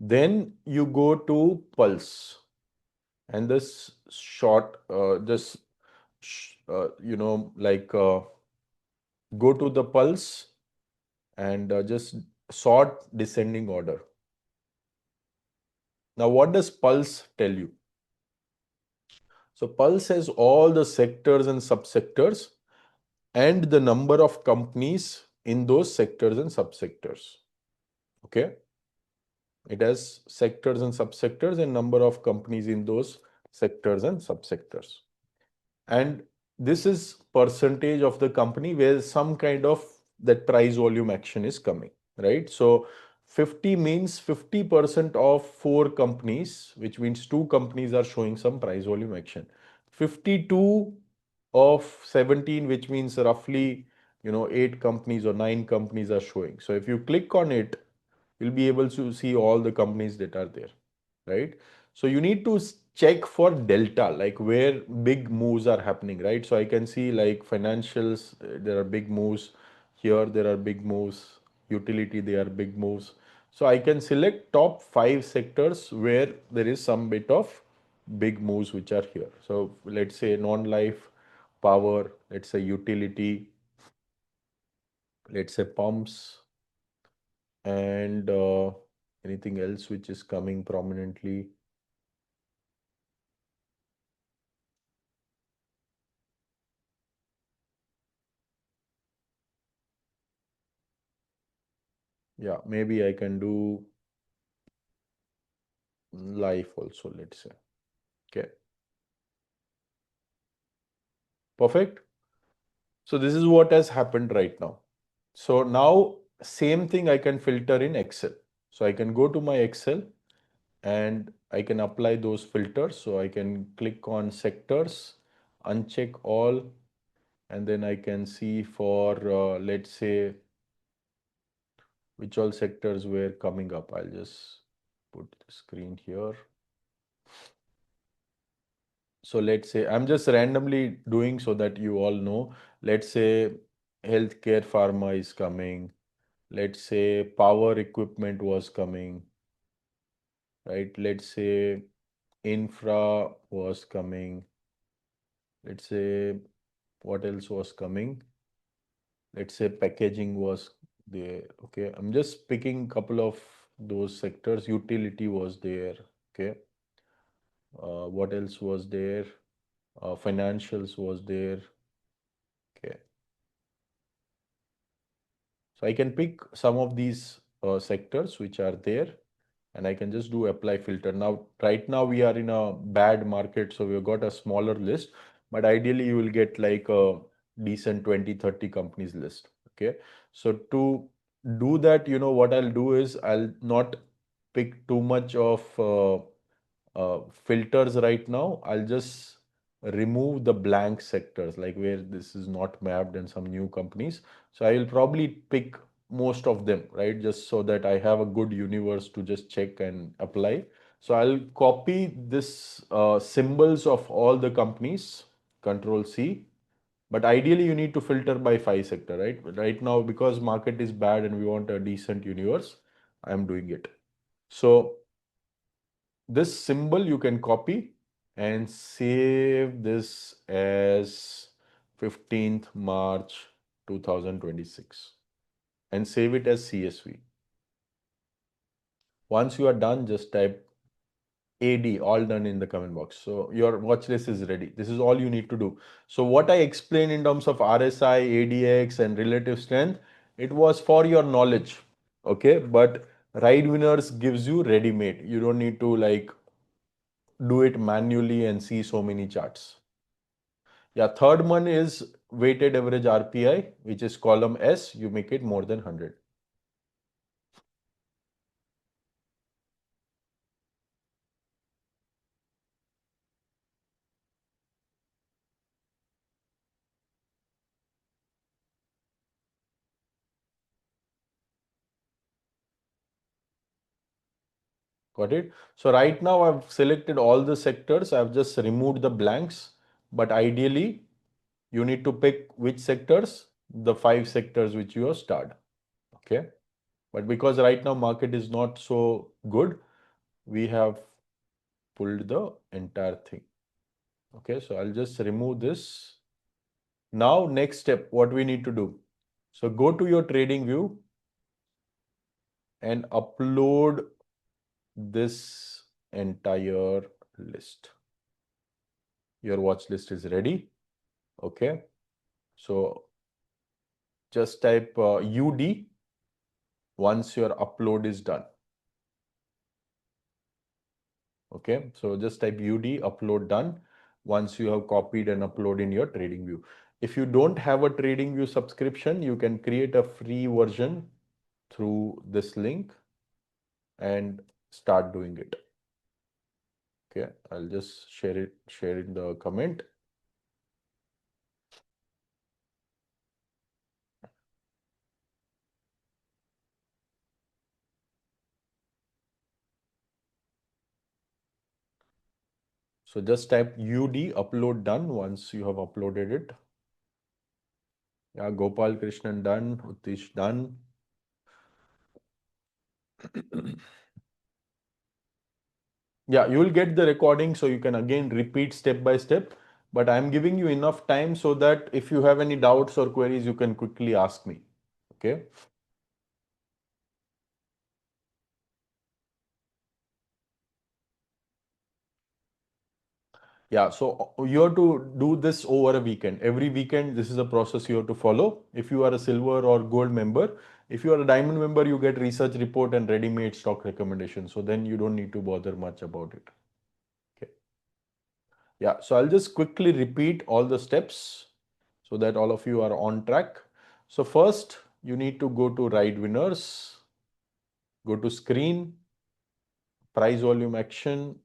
Then you go to pulse and this short, like go to the pulse and just sort descending order. Now, what does pulse tell you? So pulse has all the sectors and subsectors and the number of companies in those sectors and subsectors. Okay. It has sectors and subsectors and number of companies in those sectors and subsectors. And this is percentage of the company where some kind of that price volume action is coming, right? So 50 means 50% of four companies, which means two companies are showing some price volume action. 52 of 17, which means roughly, eight companies or nine companies are showing. So if you click on it, you'll be able to see all the companies that are there, right? So you need to check for delta, like where big moves are happening, right? So I can see like financials, there are big moves. Here there are big moves. Utility, there are big moves. So I can select top 5 sectors where there is some bit of big moves which are here. So let's say non-life, power, let's say utility, let's say pumps, and anything else which is coming prominently. Yeah, maybe I can do life also, let's say. Okay, perfect. So this is what has happened right now. So now same thing I can filter in Excel. So I can go to my Excel and I can apply those filters. So I can click on sectors, uncheck all, and then I can see for let's say which all sectors were coming up. I'll just put the screen here. So let's say I'm just randomly doing so that you all know. Let's say healthcare pharma is coming. Let's say power equipment was coming, right? Let's say infra was coming. Let's say what else was coming? Let's say packaging was there. Okay, I'm just picking couple of those sectors. Utility was there. Okay, what else was there? Financials was there. Okay, so I can pick some of these sectors which are there, and I can just do apply filter. Now, right now we are in a bad market, so we've got a smaller list, but ideally you will get like a decent 20, 30 companies list. Okay. So to do that, what I'll do is I'll not pick too much of filters right now. I'll just remove the blank sectors, like where this is not mapped and some new companies. So I will probably pick most of them, right? Just so that I have a good universe to just check and apply. So I'll copy this symbols of all the companies, Control C. But ideally, you need to filter by 5 sector, right? But right now, because market is bad and we want a decent universe, I'm doing it. So this symbol you can copy and save this as 15th March 2026 and save it as CSV. Once you are done, just type AD, all done in the comment box. So your watch list is ready. This is all you need to do. So what I explained in terms of RSI, ADX and relative strength, it was for your knowledge. Okay. But Ride Winners gives you ready made. You don't need to like do it manually and see so many charts. Yeah, third one is weighted average RPI, which is column S. You make it more than 100. Got it? So right now I've selected all the sectors. I've just removed the blanks. But ideally, you need to pick which sectors, the 5 sectors which you have starred. Okay. But because right now market is not so good, we have pulled the entire thing. Okay. So I'll just remove this. Now, next step, what we need to do. So go to your trading view and upload this entire list. Your watch list is ready. Okay. So just type UD once your upload is done. Okay. So just type UD upload done once you have copied and upload in your trading view. If you don't have a trading view subscription, you can create a free version through this link and start doing it. Okay, I'll just share in the comment. So just type UD upload done once you have uploaded it. Yeah, Gopal Krishnan done, Utish done. Yeah, you will get the recording so you can again repeat step by step. But I'm giving you enough time so that if you have any doubts or queries, you can quickly ask me. Okay. Yeah, so you have to do this over a weekend. Every weekend, this is a process you have to follow. If you are a silver or gold member, if you are a diamond member, you get research report and ready-made stock recommendation. So then you don't need to bother much about it. Okay. Yeah, so I'll just quickly repeat all the steps. so that all of you are on track. So first, you need to go to Ride Winners, go to Screen, Price Volume Action,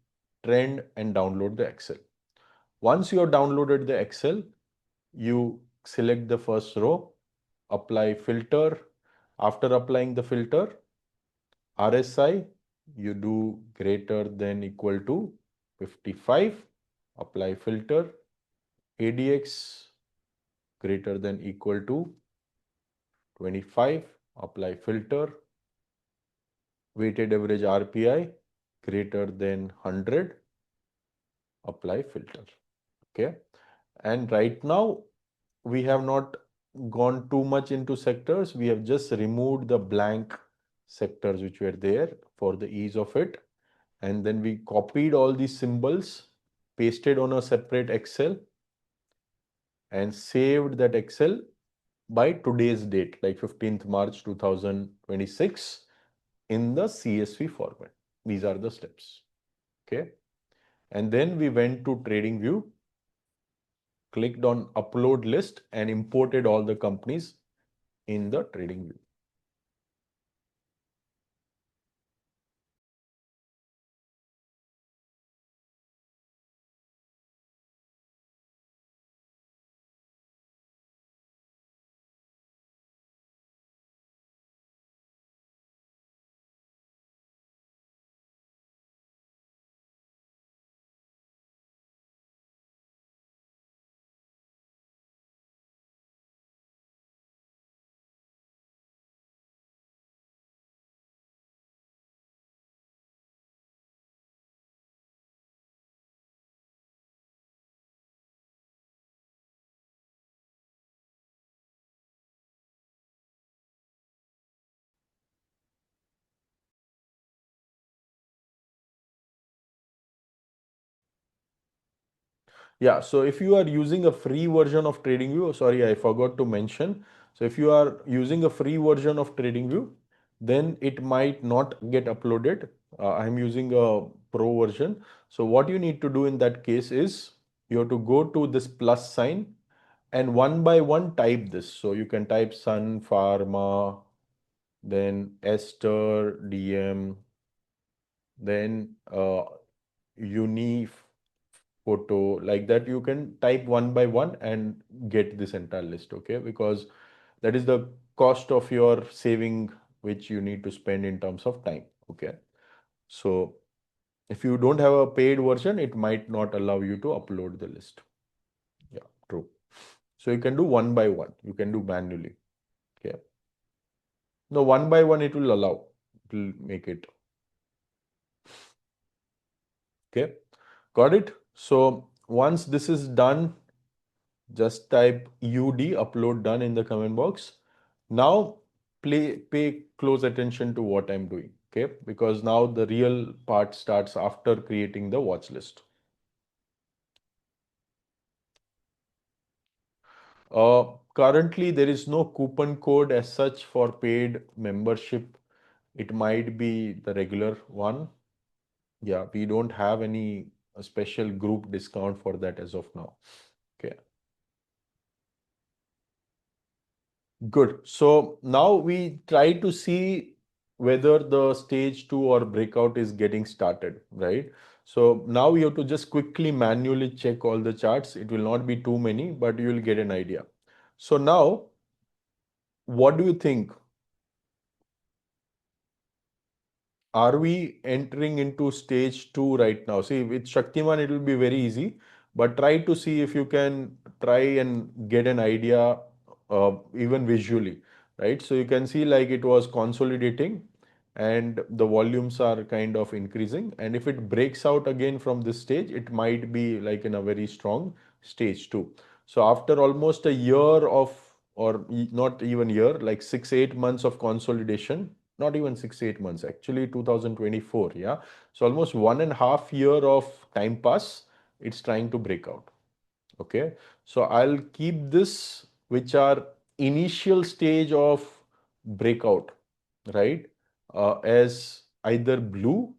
Trend, and download the Excel. Once you have downloaded the Excel, you select the first row, apply filter. After applying the filter, RSI, you do greater than equal to 55, apply filter. ADX, greater than equal to 25, apply filter. Weighted average RPI, greater than 100, apply filter. Okay. And right now, we have not gone too much into sectors. We have just removed the blank sectors which were there for the ease of it. And then we copied all these symbols, pasted on a separate Excel, and saved that Excel by today's date, like 15th March 2026, in the CSV format. These are the steps. Okay. And then we went to TradingView, clicked on upload list, and imported all the companies in the TradingView. Yeah, so if you are using a free version of TradingView, sorry, I forgot to mention. So if you are using a free version of TradingView, then it might not get uploaded. I'm using a pro version. So what you need to do in that case is you have to go to this plus sign and one by one type this. So you can type Sun Pharma, then Esther, DM, then Uni photo, like that. You can type one by one and get this entire list, okay? Because that is the cost of your saving which you need to spend in terms of time, okay? So if you don't have a paid version, it might not allow you to upload the list. Yeah, true. So you can do one by one, you can do manually, okay? No, one by one it will allow, it will make it, okay? Got it? So once this is done, just type UD upload done in the comment box. Now pay close attention to what I'm doing, okay? Because now the real part starts after creating the watch list. Currently, there is no coupon code as such for paid membership. It might be the regular one. Yeah, we don't have any special group discount for that as of now. Okay. Good. So now we try to see whether the stage two or breakout is getting started, right? So now you have to just quickly manually check all the charts. It will not be too many, but you will get an idea. So now, what do you think? Are we entering into stage two right now? See, with Shaktiman, it will be very easy, but try to see if you can try and get an idea, even visually, right? So you can see like it was consolidating and the volumes are kind of increasing. And if it breaks out again from this stage, it might be like in a very strong stage two. So after almost a year of, or not even year, like 6, 8 months of consolidation, not even 6, 8 months, actually 2024, yeah. So almost 1.5 year of time pass, it's trying to break out. Okay. So I'll keep this, which are initial stage of breakout, right? As either blue,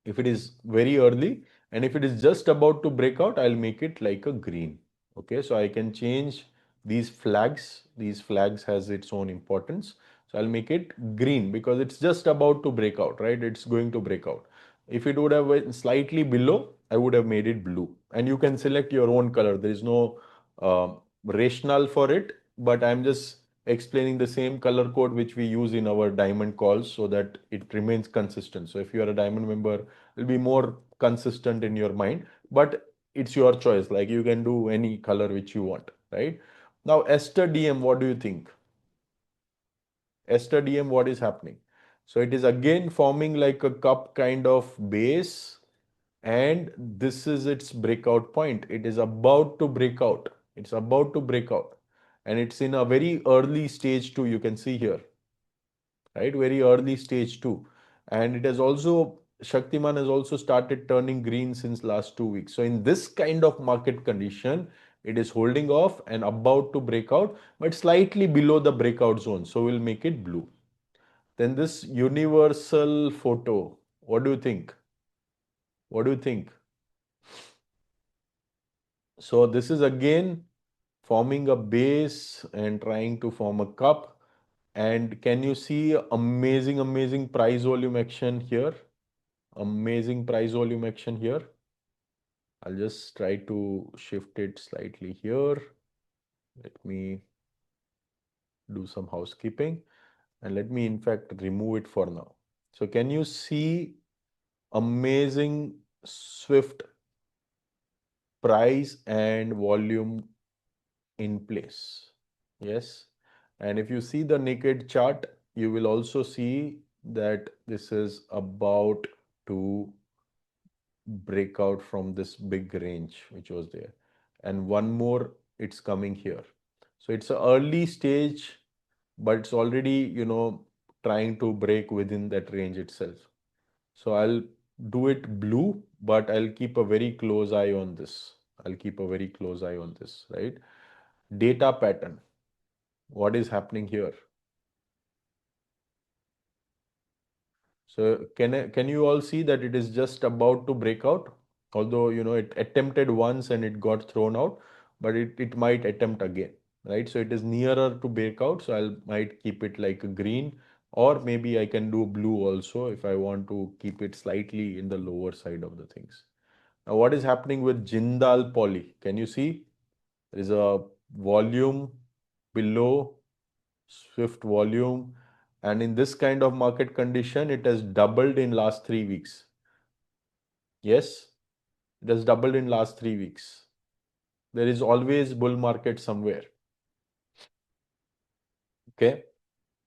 if it is very early, and if it is just about to break out, I'll make it like a green. Okay, so I can change these flags. These flags has its own importance. So I'll make it green because it's just about to break out, right? It's going to break out. If it would have been slightly below, I would have made it blue. And you can select your own color. There is no rationale for it, but I'm just explaining the same color code which we use in our diamond calls so that it remains consistent. So if you are a diamond member, it'll be more consistent in your mind. But it's your choice. Like you can do any color which you want, right? Now, Ester DM, what do you think? Ester DM, what is happening? So it is again forming like a cup kind of base, and this is its breakout point. It is about to break out. It's about to break out, and it's in a very early stage too. You can see here, right? Very early stage too. And it has also, Shaktiman has also started turning green since last 2 weeks. So in this kind of market condition, it is holding off and about to break out, but slightly below the breakout zone. So we'll make it blue. Then this universal photo, what do you think? What do you think? So this is again forming a base and trying to form a cup. And can you see amazing, amazing price volume action here? Amazing price volume action here. I'll just try to shift it slightly here. Let me do some housekeeping and let me in fact remove it for now. So can you see amazing swift price and volume in place? Yes. And if you see the naked chart, you will also see that this is about to break out from this big range which was there. And one more, it's coming here. So it's an early stage, but it's already, trying to break within that range itself. So I'll do it blue, but I'll keep a very close eye on this. I'll keep a very close eye on this, right? Data pattern. What is happening here? So can you all see that it is just about to break out? Although it attempted once and it got thrown out, but it might attempt again, right? So it is nearer to break out. So I might keep it like a green, or maybe I can do blue also if I want to keep it slightly in the lower side of the things. Now, what is happening with Jindal Poly? Can you see? There is a volume below swift volume, and in this kind of market condition it has doubled in last 3 weeks. Yes, it has doubled in last 3 weeks. There is always bull market somewhere. Okay,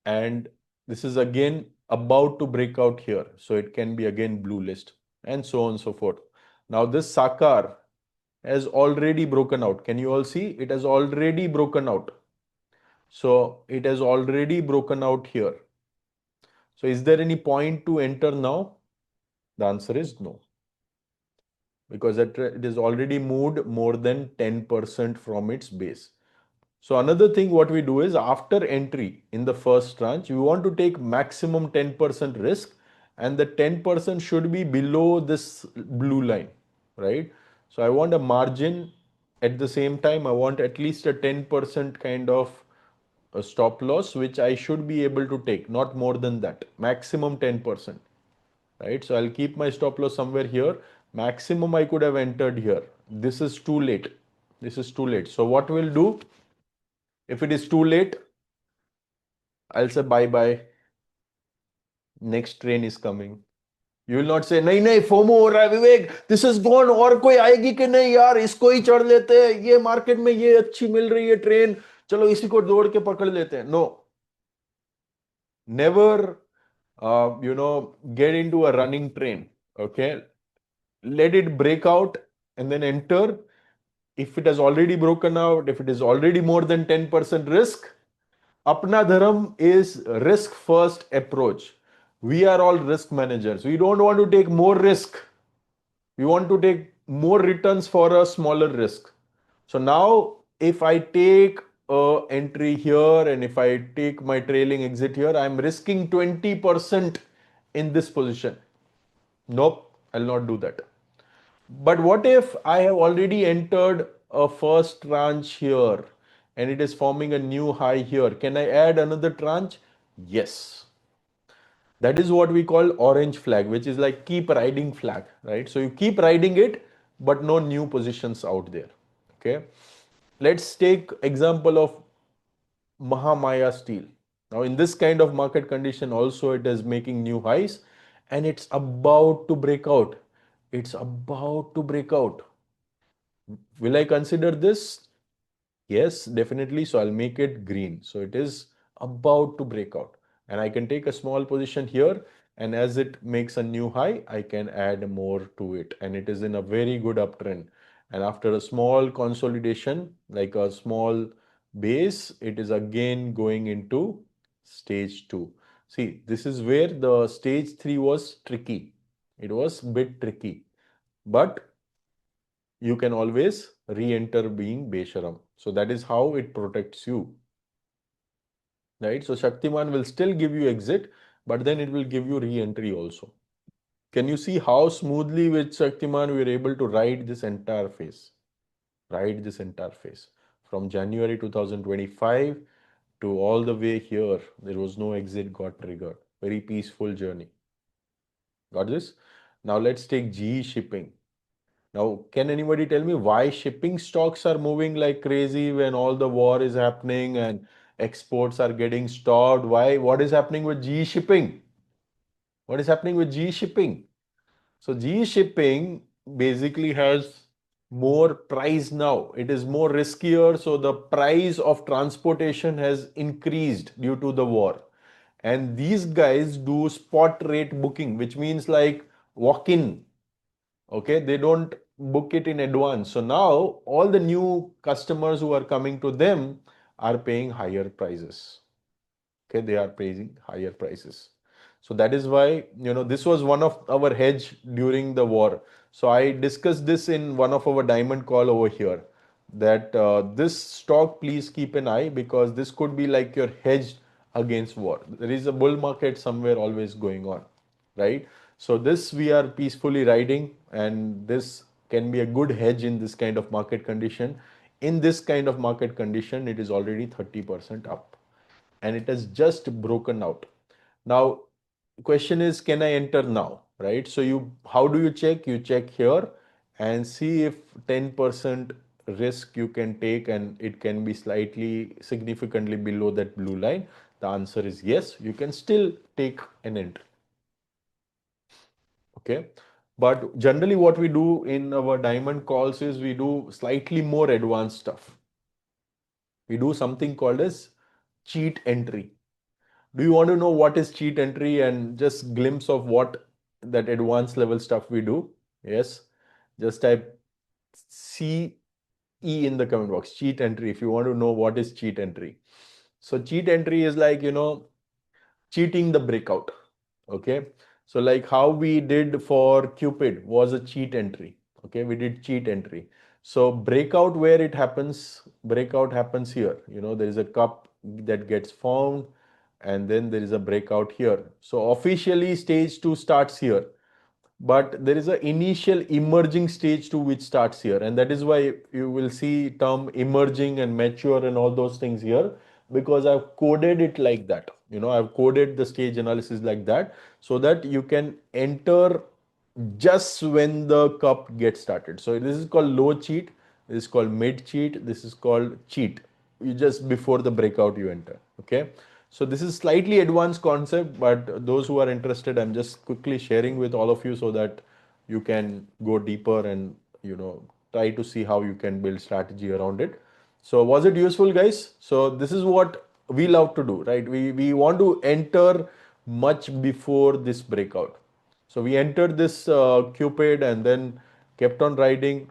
and this is again about to break out here, so it can be again blue list and so on and so forth. Now this Sakar has already broken out. Can you all see? It has already broken out. So it has already broken out here. So is there any point to enter now? The answer is no, because it is already moved more than 10% from its base. So another thing what we do is after entry in the first tranche, we want to take maximum 10% risk, and the 10% should be below this blue line, right? So I want a margin. At the same time, I want at least a 10% kind of a stop loss, which I should be able to take, not more than that, maximum 10%, right? So I'll keep my stop loss somewhere here. Maximum I could have entered here. This is too late. This is too late. So what we'll do, if it is too late, I'll say bye bye. Next train is coming. You will not say नहीं नहीं FOMO हो रहा है विवेक, this is gone, और कोई आएगी कि नहीं यार, इसको ही चढ़ लेते हैं, ये मार्केट में ये अच्छी मिल रही है ट्रेन, चलो इसी को दौड़ के पकड़ लेते हैं. No, never get into a running train. Okay, let it break out and then enter. If it has already broken out, if it is already more than 10% risk, apna dharam is risk first approach. We are all risk managers. We don't want to take more risk. We want to take more returns for a smaller risk. So now if I take a entry here and if I take my trailing exit here, I'm risking 20% in this position. Nope, I'll not do that. But what if I have already entered a first tranche here and it is forming a new high here, can I add another tranche? Yes. That is what we call orange flag, which is like keep riding flag, right? So you keep riding it, but no new positions out there. Okay. Let's take example of Mahamaya Steel. Now, in this kind of market condition, also it is making new highs and it's about to break out. It's about to break out. Will I consider this? Yes, definitely. So I'll make it green. So it is about to break out. And I can take a small position here. And as it makes a new high, I can add more to it. And it is in a very good uptrend. And after a small consolidation, like a small base, it is again going into stage two. See, this is where the stage three was tricky. It was a bit tricky. But you can always re-enter being Besharam. So that is how it protects you. Right? So Shaktiman will still give you exit, but then it will give you re-entry also. Can you see how smoothly with Shaktiman we were able to ride this entire phase? Ride this entire phase. From January 2025 to all the way here, there was no exit got triggered. Very peaceful journey. Got this? Now let's take GE shipping. Now, can anybody tell me why shipping stocks are moving like crazy when all the war is happening and exports are getting stopped? Why? What is happening with GE shipping? What is happening with GE shipping? So GE shipping basically has more price now. It is more riskier. So the price of transportation has increased due to the war. And these guys do spot rate booking, which means like walk in. Okay, they don't book it in advance. So now all the new customers who are coming to them are paying higher prices. Okay, they are paying higher prices. So that is why, this was one of our hedge during the war. So I discussed this in one of our diamond call over here, that this stock please keep an eye, because this could be like your hedge against war. There is a bull market somewhere always going on, right? So this we are peacefully riding, and this can be a good hedge in this kind of market condition. In this kind of market condition, it is already 30% up and it has just broken out. Now, question is, can I enter now? Right? So how do you check? You check here and see if 10% risk you can take and it can be slightly significantly below that blue line. The answer is yes, you can still take an entry. Okay. But generally what we do in our diamond calls is we do slightly more advanced stuff. We do something called as cheat entry. Do you want to know what is cheat entry and just glimpse of what that advanced level stuff we do? Yes. Just type CE in the comment box, cheat entry, if you want to know what is cheat entry. So cheat entry is like, cheating the breakout. Okay. So like how we did for Cupid was a cheat entry. Okay. We did cheat entry. So breakout where it happens, breakout happens here. There is a cup that gets formed and then there is a breakout here. So officially stage two starts here, but there is an initial emerging stage two which starts here, and that is why you will see term emerging and mature and all those things here, because I've coded it like that. I've coded the stage analysis like that so that you can enter just when the cup gets started. So this is called low cheat, this is called mid cheat, this is called cheat. You just before the breakout you enter. Okay. So this is slightly advanced concept, but those who are interested, I'm just quickly sharing with all of you so that you can go deeper and try to see how you can build strategy around it. So was it useful, guys? So this is what we love to do, right? We want to enter much before this breakout. So we entered this Cupid and then kept on riding,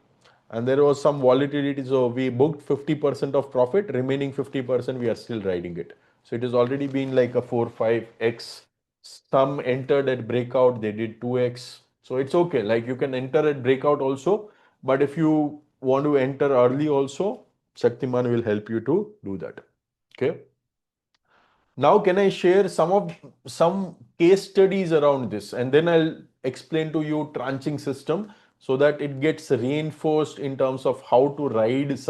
and there was some volatility. So we booked 50% of profit, remaining 50% we are still riding it. So it has already been like a 4 5x. Some entered at breakout, they did 2x. So it's okay. Like you can enter at breakout also, but if you want to enter early also, Shaktiman will help you to do that. Okay. Now, can I share some case studies around this, and then I'll explain to you tranching system so that it gets reinforced in terms of how to ride such